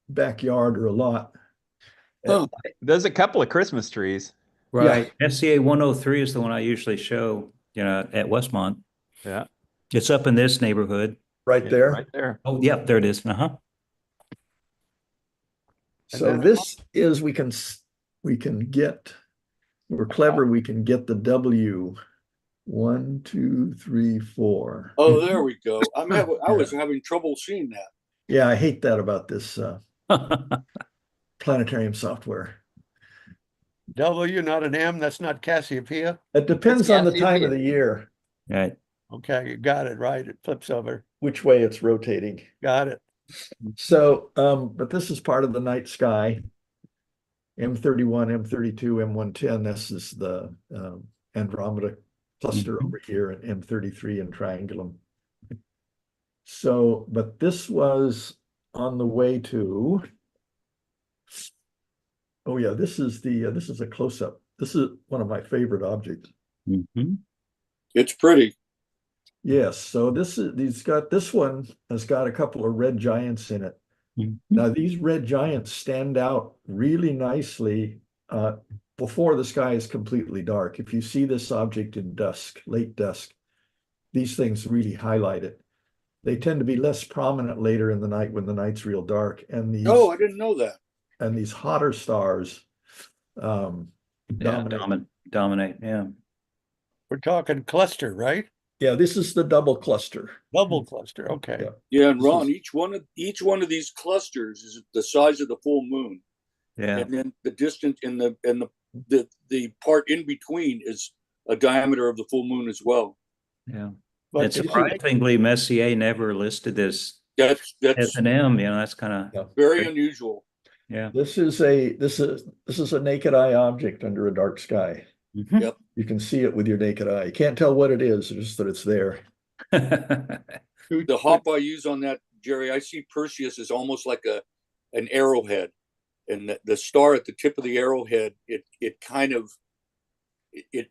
B: backyard or a lot.
D: Huh.
E: There's a couple of Christmas trees.
C: Right. SCA 103 is the one I usually show, at Westmont.
E: Yeah.
C: It's up in this neighborhood.
B: Right
E: Yeah,
B: there.
E: Right there.
C: Oh, yeah, there it is. Uh-huh.
B: So this is, we're clever, we can get the W. 1, 2, 3, 4.
D: Oh, there we go. I was having trouble seeing that.
B: Yeah, I hate that about this planetarium software.
A: W, not an M. That's not Cassiopeia.
B: It depends
E: It's
B: on the time
E: Cassiopeia.
B: of the year,
C: Right.
A: Okay, you got it right. It flips over.
B: which way it's rotating.
A: Got it.
B: So, but this is part of the night sky. M31, M32, M110. This is the Andromeda cluster over here, and M33 and Triangulum. So, but this was on the way to. Oh yeah, this is a close-up. This is one of my favorite objects.
C: Mm-hmm.
D: It's pretty.
B: Yes, so this one has got a couple of red giants in it.
C: Mm-hmm.
B: Now these red giants stand out really nicely before the sky is completely dark. If you see this object in dusk, late dusk, these things really highlight it. They tend to be less prominent later in the night when the night's real dark. And these
D: Oh, I didn't know that.
B: and these hotter stars dominate.
C: Dominate. Yeah.
A: We're talking cluster, right?
B: Yeah, this is the double cluster.
A: Double cluster. Okay.
B: Yeah.
D: Yeah, and Ron, each one of these clusters is the size of the full moon.
C: Yeah.
D: And then the distance in the part in between is a diameter of the full moon as well.
C: Yeah.
A: But
C: And surprisingly, Messier never listed this
D: That's
C: as an M. That's kind of
D: very unusual.
C: yeah.
B: This is a naked eye object under a dark sky.
C: Mhm.
D: Yep.
B: You can see it with your naked eye. You can't tell what it is, just that it's there.
D: The hop I use on that, Jerry, I see Perseus is almost like an arrowhead, and the star at the tip of the arrowhead, it kind of it,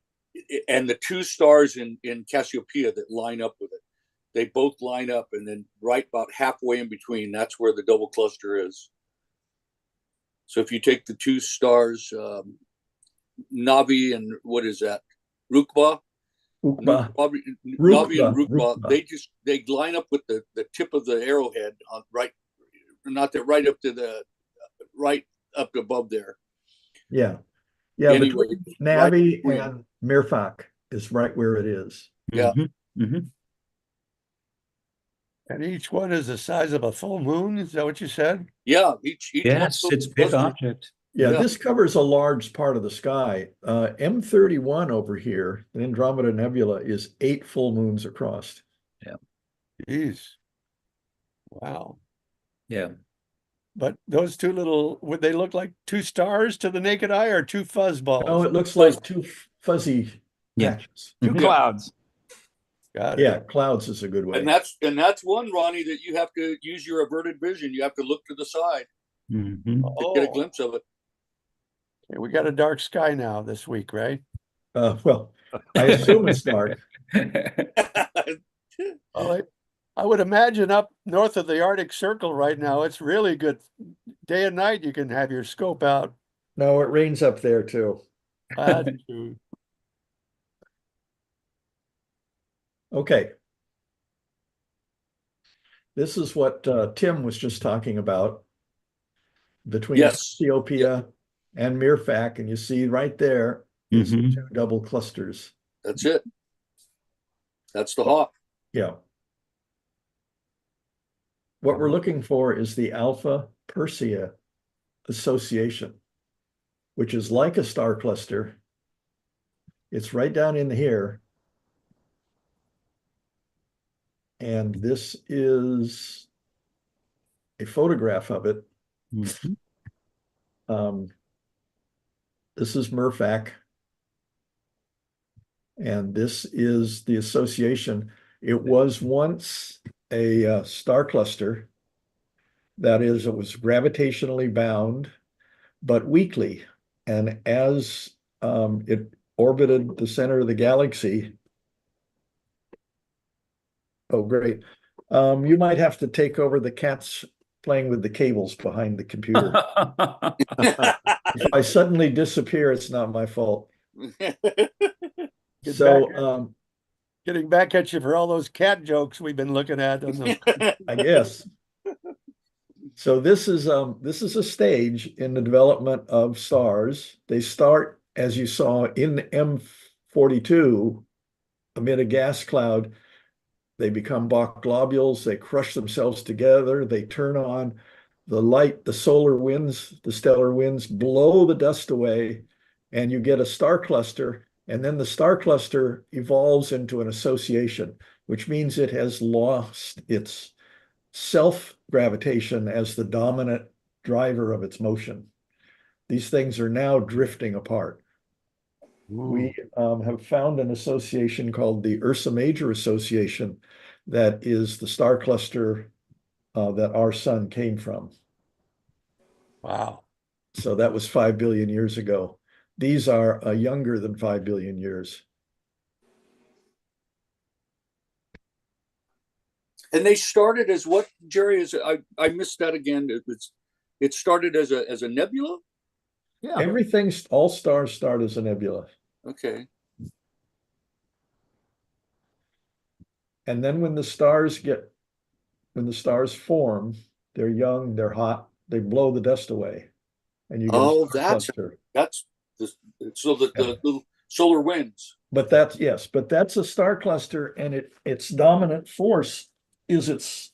D: and the two stars in Cassiopeia that line up with it, they both line up, and then right about halfway in between, that's where the double cluster is. So if you take the two stars, Navi and what is that, Rukba,
B: Ukba.
D: Navi and Rukba,
B: Rukba.
D: they line up with the tip of the arrowhead on right, not that right up to the right up above there.
B: Yeah. Yeah,
D: Anyway,
B: between Navi
D: right
B: and Mirfak is right where it is.
D: Yeah.
C: Mhm. Mhm.
A: And each one is the size of a full moon. Is that what you said?
D: Yeah, each
C: Yes,
D: one of
C: it's
D: those
C: a big
D: clusters.
C: object.
B: Yeah,
D: Yeah.
B: this covers a large part of the sky. M31 over here, the Andromeda Nebula, is 8 full moons across.
A: Jeez. Wow.
C: Yeah.
A: But those two little, would they look like two stars to the naked eye or two fuzz balls?
B: Oh, it looks like two fuzzy
C: Yeah.
B: patches.
E: Two
C: Mhm.
E: clouds.
A: Got it.
B: Yeah, clouds is a good way.
D: And that's one, Ronnie, that you have to use your averted vision. You have to look to the side
C: Mhm.
D: to get a glimpse of it.
A: Okay, we got a dark sky now this week, right?
B: Well, I assume it's dark.
A: Well, I would imagine up north of the Arctic Circle right now, it's really good. Day and night, you can have your scope out.
B: No, it rains up there too.
A: That's true.
B: Okay. This is what Tim was just talking about between
D: Yes.
B: Ethiopia and Mirfak, and you see right there is
C: Mhm.
B: two double clusters.
D: That's it. That's the hawk.
B: Yeah. What we're looking for is the Alpha Persei association, which is like a star cluster. It's right down in here. And this is a photograph of it.
C: Mhm.
B: This is Mirfak. And this is the association. It was once a star cluster. That is, it was gravitationally bound, but weakly. And as it orbited the center of the galaxy, oh, great. You might have to take over. The cat's playing with the cables behind the computer. If I suddenly disappear, it's not my fault.
A: Get
B: So,
A: Getting back at you for all those cat jokes we've been looking at.
B: I guess. So this is a stage in the development of stars. They start, as you saw, in M42 amid a gas cloud. They become Bach globules. They crush themselves together. They turn on the light. The solar winds, the stellar winds blow the dust away, and you get a star cluster. And then the star cluster evolves into an association, which means it has lost its self-gravitation as the dominant driver of its motion. These things are now drifting apart. We have found an association called the Ursa Major Association that is the star cluster that our sun came from.
A: Wow.
B: So that was 5 billion years ago. These are younger than 5 billion years.
D: And they started as what, Jerry? I missed that again. It started as a nebula.
E: Yeah.
B: All stars start as a nebula.
D: Okay.
B: And then when the stars form, they're young, they're hot, they blow the dust away, and you get a star cluster.
D: So the solar winds.
B: But that's a star cluster, and its dominant force is its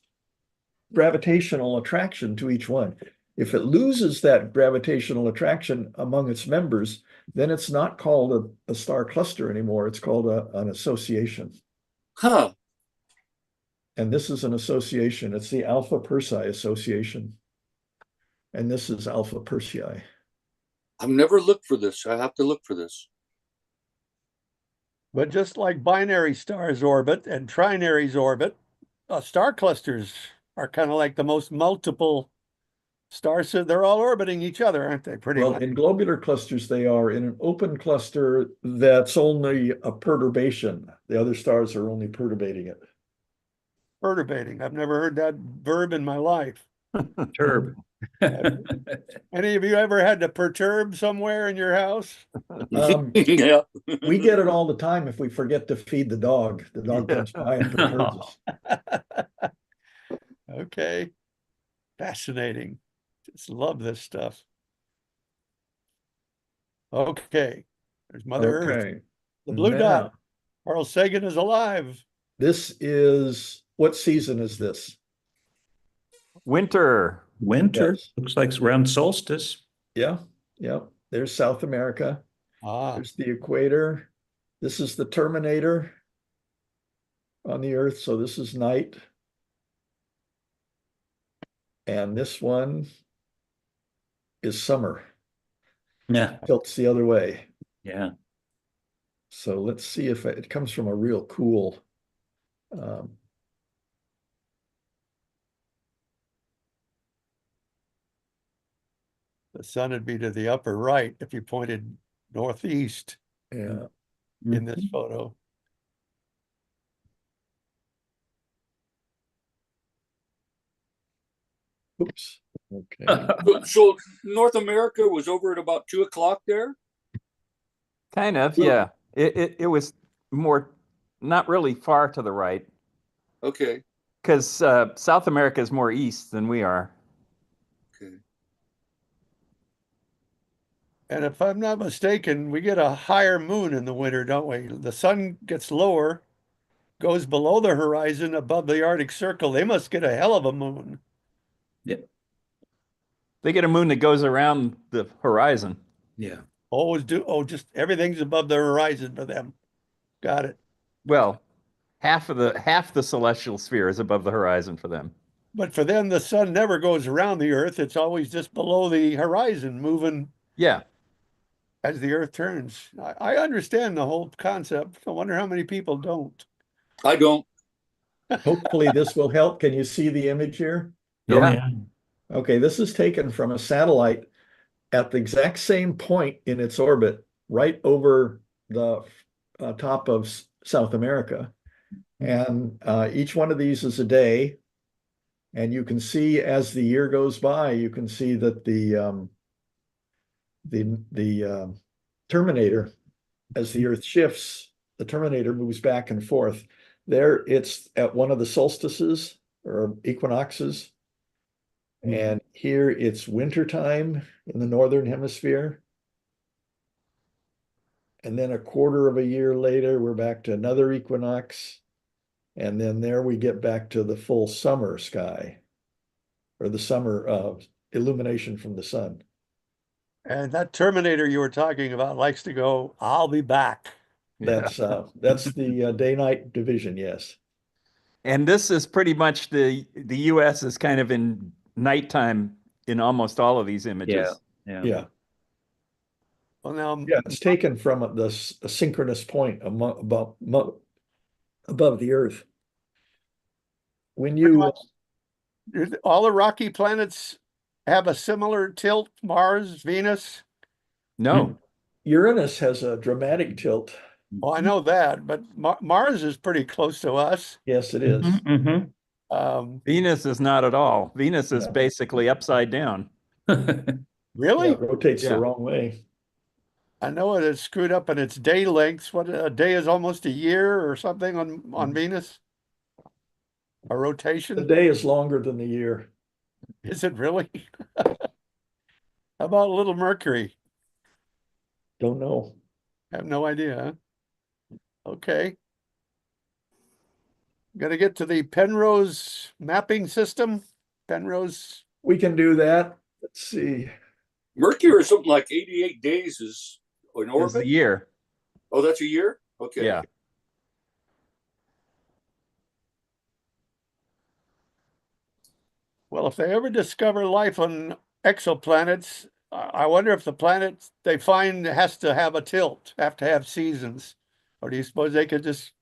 B: gravitational attraction to each one. If it loses that gravitational attraction among its members, then it's not called a star cluster anymore. It's called an association.
D: Huh.
B: And this is an association. It's the Alpha Persei Association. And this is Alpha Persei.
D: I've never looked for this. I have to look for this.
A: But just like binary stars orbit and trinaries orbit, star clusters are kind of like the most multiple stars. So they're all orbiting each other, aren't they? Pretty
B: Well,
A: much.
B: in globular clusters, they are. In an open cluster, that's only a perturbation. The other stars are only perturbating it.
A: Perturbating. I've never heard that verb in my life.
C: Perturb.
A: Any of you ever had to perturb somewhere in your house?
D: Yeah.
B: We get it all the time if we forget to feed the dog. The dog
E: Yeah.
B: comes by and perturbs us.
A: Okay. Fascinating. Just love this stuff. Okay. There's Mother Earth.
B: Okay.
A: The blue
B: Now,
A: dot. Carl Sagan is alive.
B: this is, what season is this?
E: Winter.
C: Winter,
B: Yes.
C: looks like it's around solstice.
B: Yeah, yeah. There's South America.
A: Ah,
B: There's the equator. This is the terminator on the Earth. So this is night. And this one is summer.
C: Yeah,
B: Tilts the other way.
C: yeah.
B: So let's see if it comes from a real cool.
A: the sun would be to the upper right if you pointed northeast
B: Yeah.
A: in this photo.
B: Oops. Okay.
D: So North America was over at about 2 o'clock there.
E: Kind of,
B: Well-
E: yeah. It was more, not really far to the right,
D: Okay.
E: because South America is more east than we are.
D: Okay.
A: And if I'm not mistaken, we get a higher moon in the winter, don't we? The sun gets lower, goes below the horizon above the Arctic Circle. They must get a hell of a moon.
E: They get a moon that goes around the horizon.
C: Yeah.
A: Always do. Oh, just everything's above the horizon for them. Got it.
E: Well, half the celestial sphere is above the horizon for them.
A: But for them, the sun never goes around the Earth. It's always just below the horizon, moving
E: Yeah.
A: as the Earth turns. I understand the whole concept. I wonder how many people don't.
D: I don't.
B: Hopefully this will help. Can you see the image here?
C: Oh,
E: Yeah.
C: yeah.
B: Okay, this is taken from a satellite at the exact same point in its orbit, right over the top of South America. And each one of these is a day. And you can see as the year goes by, you can see that the terminator, as the Earth shifts, the terminator moves back and forth. There, it's at one of the solstices or equinoxes. And here it's wintertime in the northern hemisphere. And then a quarter of a year later, we're back to another equinox. And then there we get back to the full summer sky, or the summer illumination from the sun.
A: And that Terminator you were talking about likes to go, I'll be back.
B: That's the day-night division, yes.
E: And this is pretty much the US is kind of in nighttime in almost all of these images.
C: Yeah.
B: Yeah.
A: Well, now,
B: Yeah, it's taken from a synchronous point above the Earth. When you
A: all the rocky planets have a similar tilt, Mars, Venus.
E: No.
B: Uranus has a dramatic tilt.
A: Oh, I know that, but Mars is pretty close to us.
B: Yes, it is.
C: Mhm,
E: Venus is not at all. Venus is
B: No.
E: basically upside down.
C: mhm.
A: Really?
B: Yeah, it rotates
E: Yeah.
B: the wrong way.
A: I know it is screwed up in its day lengths. What, a day is almost a year or something on Venus? A
B: The
A: rotation?
B: day is longer than the year.
A: Is it really? How about little Mercury?
B: Don't know.
A: I have no idea. Huh? Okay. Gonna get to the Penrose mapping system. Penrose,
B: We can do that. Let's see.
D: Mercury is something like 88 days is an
E: Is the
D: orbit.
E: year.
D: Oh, that's a year? Okay.
E: Yeah.
A: well, if they ever discover life on exoplanets, I wonder if the planet they find has to have a tilt, have to have seasons, Or do you suppose they could just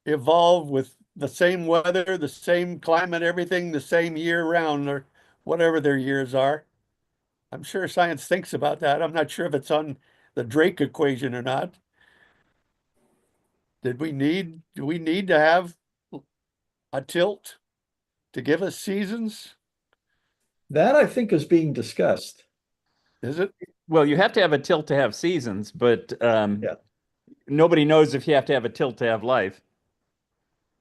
A: evolve with the same weather, the same climate, everything the same year round, or whatever their years are? I'm sure science thinks about that. I'm not sure if it's on the Drake equation or not. Do we need to have a tilt to give us seasons?
B: That I think is being discussed.
A: Is it?
E: Well, you have to have a tilt to have seasons, but
B: Yeah.
E: nobody knows if you have to have a tilt to have life.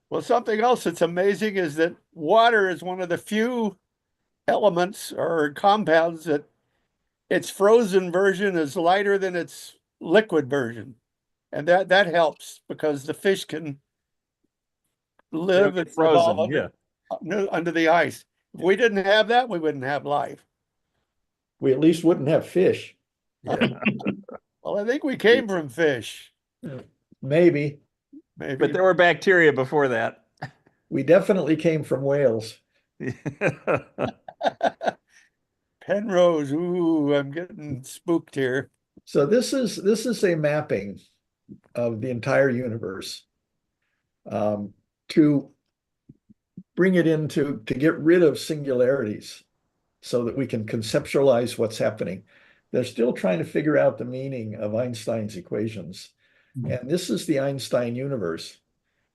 A: Well, something else that's amazing is that water is one of the few elements or compounds that its frozen version is lighter than its liquid version. And that helps because the fish can
E: They don't
A: live
E: get
A: and evolve
E: frozen. Yeah.
A: under the ice. If we didn't have that, we wouldn't have life.
B: We at least wouldn't have fish.
A: Well, I think we came from fish,
B: Maybe.
A: maybe.
E: But there were bacteria before that.
B: We definitely came from whales.
A: Penrose, ooh, I'm getting spooked here.
B: So this is a mapping of the entire universe to bring it into to get rid of singularities so that we can conceptualize what's happening. They're still trying to figure out the meaning of Einstein's equations. And this is the Einstein universe.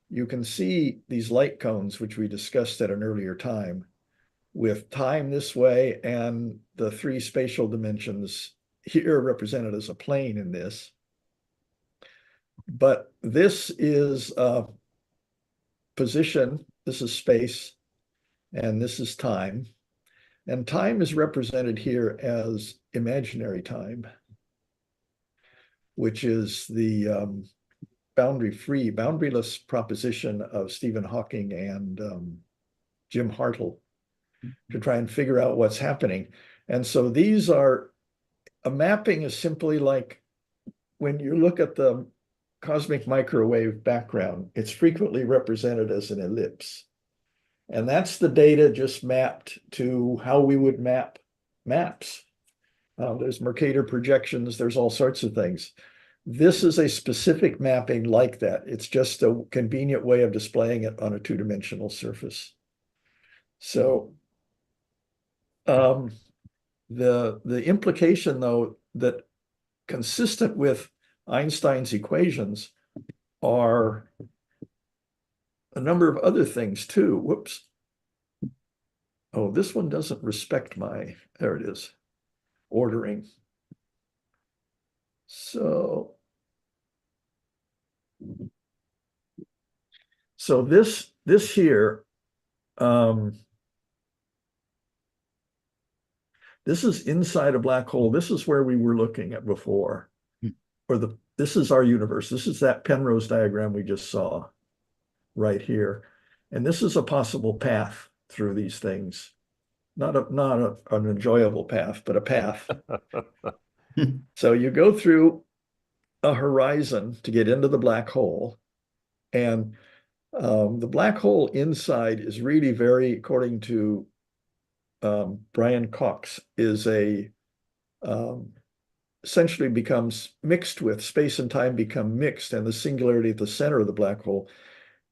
B: You can see these light cones, which we discussed at an earlier time, with time this way and the three spatial dimensions here represented as a plane in this. But this is position, this is space, and this is time. And time is represented here as imaginary time, which is the boundaryless proposition of Stephen Hawking and Jim Hartle to try and figure out what's happening. And so these are, a mapping is simply like when you look at the cosmic microwave background, it's frequently represented as an ellipse. And that's the data just mapped to how we would map maps. There's Mercator projections, there's all sorts of things. This is a specific mapping like that. It's just a convenient way of displaying it on a two-dimensional surface. So the implication, though, that consistent with Einstein's equations are a number of other things too. Whoops. Oh, this one doesn't respect my, there it is, ordering. So this here, this is inside a black hole. This is where we were looking at before. This is our universe. This is that Penrose diagram we just saw right here. And this is a possible path through these things. Not an enjoyable path, but a path. So you go through a horizon to get into the black hole. And the black hole inside is really very, according to Brian Cox, is essentially becomes mixed with space and time become mixed, and the singularity at the center of the black hole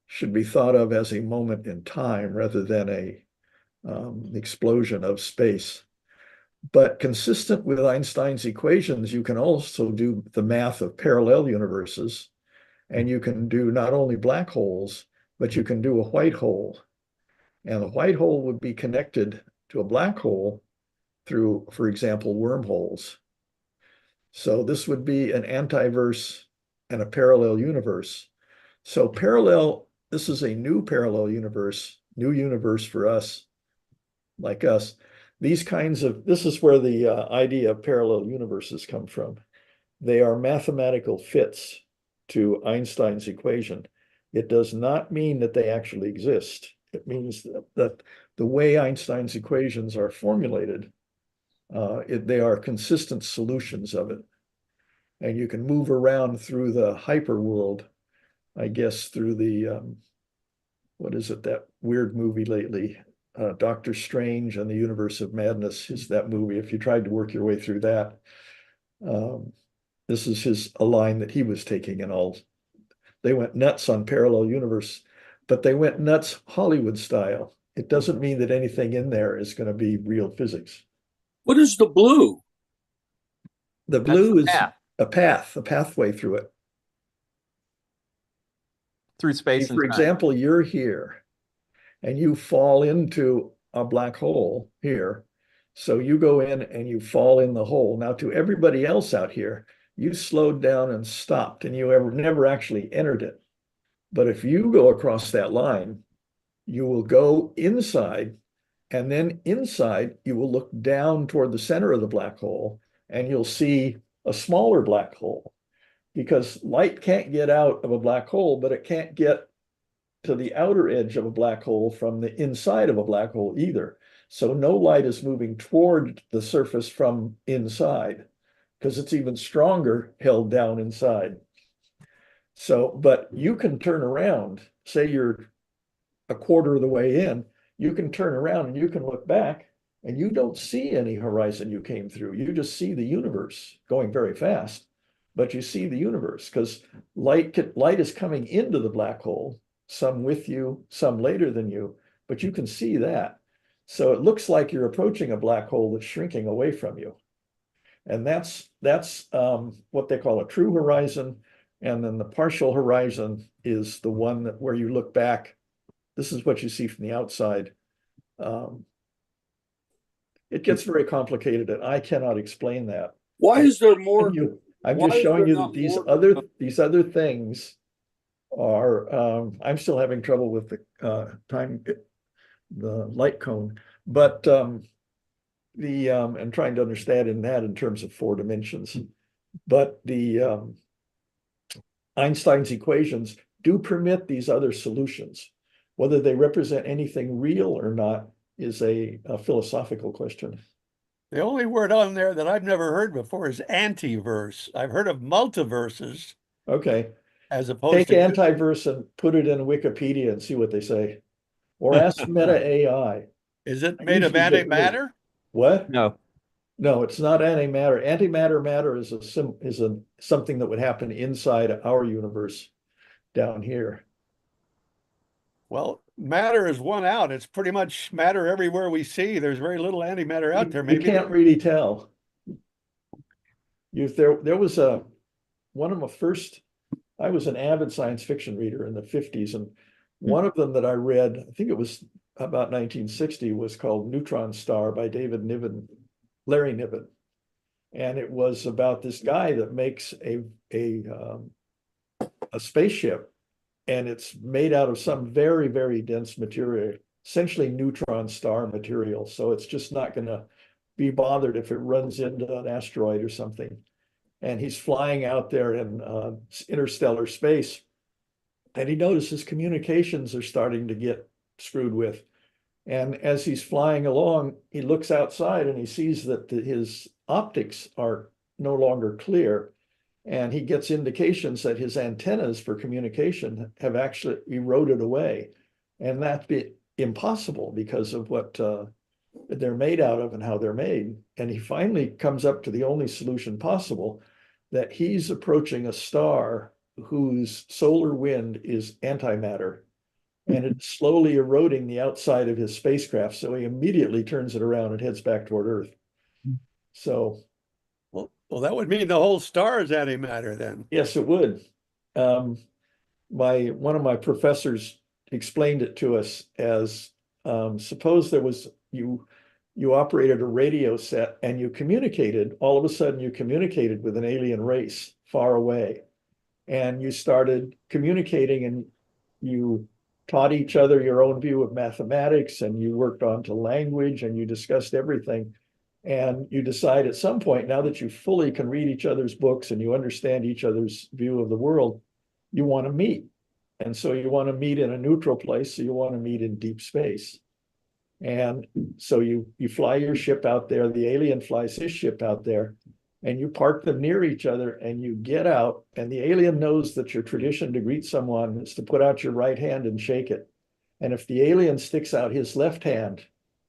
B: should be thought of as a moment in time rather than a explosion of space. But consistent with Einstein's equations, you can also do the math of parallel universes, and you can do not only black holes, but you can do a white hole. And the white hole would be connected to a black hole through, for example, wormholes. So this would be an antiverse and a parallel universe. So parallel, this is a new parallel universe, new universe for us, like us. These kinds of, this is where the idea of parallel universes come from. They are mathematical fits to Einstein's equation. It does not mean that they actually exist. It means that the way Einstein's equations are formulated, they are consistent solutions of it. And you can move around through the hyper world, I guess, through the, what is it, that weird movie lately, Doctor Strange and the Universe of Madness is that movie. If you tried to work your way through that, this is a line that he was taking in all They went nuts on parallel universe, but they went nuts Hollywood style. It doesn't mean that anything in there is going to be real physics.
D: What is the blue?
B: The
E: That's
B: blue
E: the
B: is
E: path
B: a pathway through it.
E: through space and
B: For
E: time.
B: example, you're here and you fall into a black hole here. So you go in and you fall in the hole. Now, to everybody else out here, you slowed down and stopped and you never actually entered it. But if you go across that line, you will go inside, and then inside you will look down toward the center of the black hole and you'll see a smaller black hole, because light can't get out of a black hole, but it can't get to the outer edge of a black hole from the inside of a black hole either. So no light is moving toward the surface from inside, because it's even stronger held down inside. So, but you can turn around, say you're a quarter of the way in, you can turn around and you can look back and you don't see any horizon you came through. You just see the universe going very fast, but you see the universe because light is coming into the black hole, some with you, some later than you, but you can see that. So it looks like you're approaching a black hole that's shrinking away from you. And that's what they call a true horizon. And then the partial horizon is the one that where you look back. This is what you see from the outside. It gets very complicated, and I cannot explain that.
D: Why is there more?
B: I'm
D: why
B: just
D: is
B: showing
D: there
B: you
D: not
B: that these
D: more-
B: other things are. I'm still having trouble with the the light cone, but and trying to understand in terms of 4 dimensions. But the Einstein's equations do permit these other solutions. Whether they represent anything real or not is a philosophical question.
A: The only word on there that I've never heard before is antiverse. I've heard of multiverses
B: Okay,
A: as opposed
B: take
A: to
B: antiverse and put it in Wikipedia and see what they say. Or ask Meta AI.
A: is it
B: I
A: made of
B: usually get
A: antimatter?
B: What?
E: No,
B: No, it's not antimatter. Antimatter is something that would happen inside our universe down here.
A: Well, matter is one out. It's pretty much matter everywhere we see. There's very little antimatter out there.
B: You
A: Maybe
B: can't really tell. There was one of my first, I was an avid science fiction reader in the 50s, and one of them that I read, I think it was about 1960, was called Neutron Star by Larry Niven. And it was about this guy that makes a spaceship, and it's made out of some very, very dense material, essentially neutron star material. So it's just not going to be bothered if it runs into an asteroid or something. And he's flying out there in interstellar space, and he notices communications are starting to get screwed with. And as he's flying along, he looks outside and he sees that his optics are no longer clear. And he gets indications that his antennas for communication have actually eroded away. And that's impossible because of what they're made out of and how they're made. And he finally comes up to the only solution possible, that he's approaching a star whose solar wind is antimatter. And it's slowly eroding the outside of his spacecraft. So he immediately turns it around and heads back toward Earth. So,
A: well, that would mean the whole star is antimatter then.
B: yes, it would. One of my professors explained it to us as suppose there was you operated a radio set and you communicated. All of a sudden, you communicated with an alien race far away, and you started communicating, and you taught each other your own view of mathematics, and you worked on to language, and you discussed everything. And you decide at some point, now that you fully can read each other's books and you understand each other's view of the world, you want to meet. And so you want to meet in a neutral place. So you want to meet in deep space. And so you fly your ship out there, the alien flies his ship out there, and you park them near each other, and you get out, and the alien knows that your tradition to greet someone is to put out your right hand and shake it. And if the alien sticks out his left hand,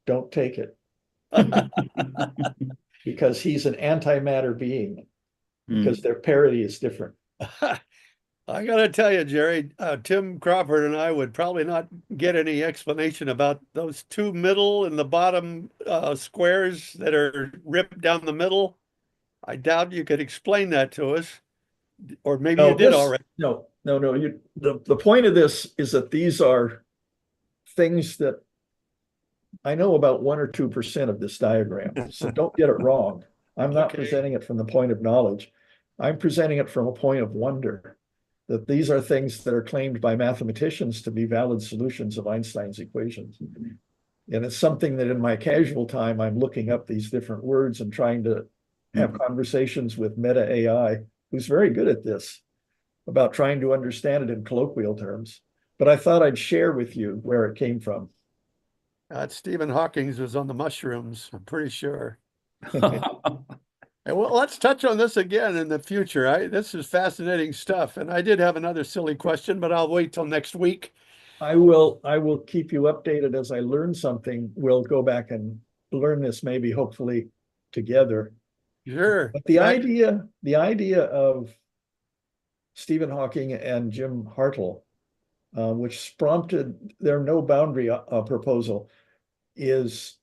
B: don't take it. Because he's an antimatter being, because their parity is different.
A: I gotta tell you, Jerry, Tim Crawford and I would probably not get any explanation about those two middle and the bottom squares that are ripped down the middle. I doubt you could explain that to us, or maybe you did already.
B: No. The point of this is that these are things that I know about 1 or 2% of this diagram, so don't get it wrong. I'm not
A: Okay.
B: presenting it from the point of knowledge. I'm presenting it from a point of wonder, that these are things that are claimed by mathematicians to be valid solutions of Einstein's equations. And it's something that in my casual time, I'm looking up these different words and trying to have conversations with Meta AI, who's very good at this, about trying to understand it in colloquial terms. But I thought I'd share with you where it came from.
A: Stephen Hawking's was on the mushrooms, I'm pretty sure. And well, let's touch on this again in the future. This is fascinating stuff. And I did have another silly question, but I'll wait till next week.
B: I will keep you updated as I learn something. We'll go back and learn this, maybe hopefully together.
A: Sure.
B: But the idea of Stephen Hawking and Jim Hartle, which prompted their no boundary proposal, is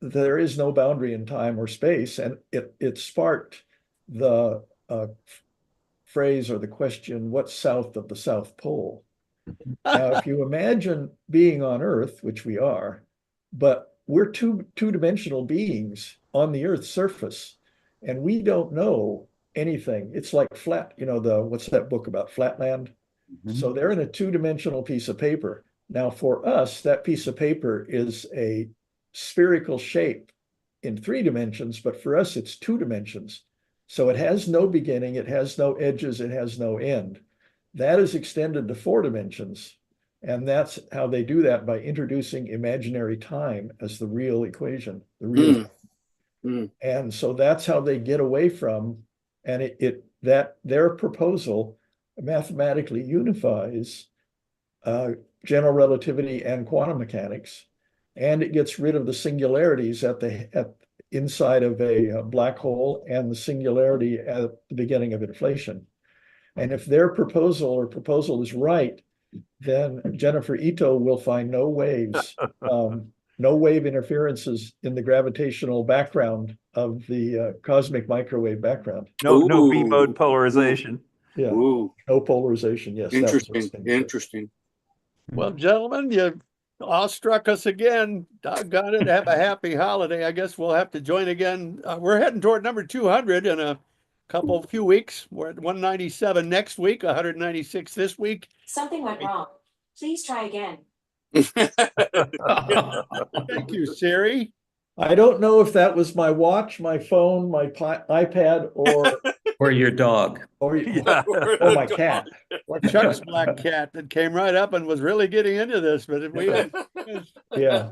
B: there is no boundary in time or space, and it sparked the phrase or the question, what's south of the South Pole? Now, if you imagine being on Earth, which we are, but we're two-dimensional beings on the Earth's surface, and we don't know anything. It's like flat, what's that book about, Flatland? So they're in a two-dimensional piece of paper. Now, for us, that piece of paper is a spherical shape in 3 dimensions, but for us, it's 2 dimensions. So it has no beginning, it has no edges, it has no end. That is extended to 4 dimensions. And that's how they do that, by introducing imaginary time as the real equation, the real. And so that's how they get away from, and that their proposal mathematically unifies general relativity and quantum mechanics, and it gets rid of the singularities at inside of a black hole and the singularity at the beginning of inflation. And if their proposal is right, then Jennifer Ito will find no waves, no wave interferences in the gravitational background of the cosmic microwave background.
E: No B-mode polarization.
B: Yeah,
D: Ooh,
B: no polarization. Yes,
D: interesting.
A: Well, gentlemen, you awestruck us again. Doggone it. Have a happy holiday. I guess we'll have to join again. We're heading toward number 200 in a few weeks. We're at 197 next week, 196 this week.
F: Something went wrong. Please try again.
A: Thank you, Siri.
B: I don't know if that was my watch, my phone, my iPad,
C: Or your dog.
B: or my cat.
A: Or Chuck's black cat that came right up and was really getting into this, but
B: Yeah.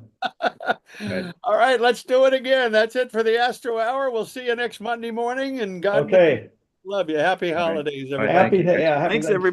A: All right, let's do it again. That's it for the Astro Hour. We'll see you next Monday morning, and God
B: Okay.
A: love you. Happy holidays, everybody.
B: Happy. Yeah.
E: Thanks, everybody.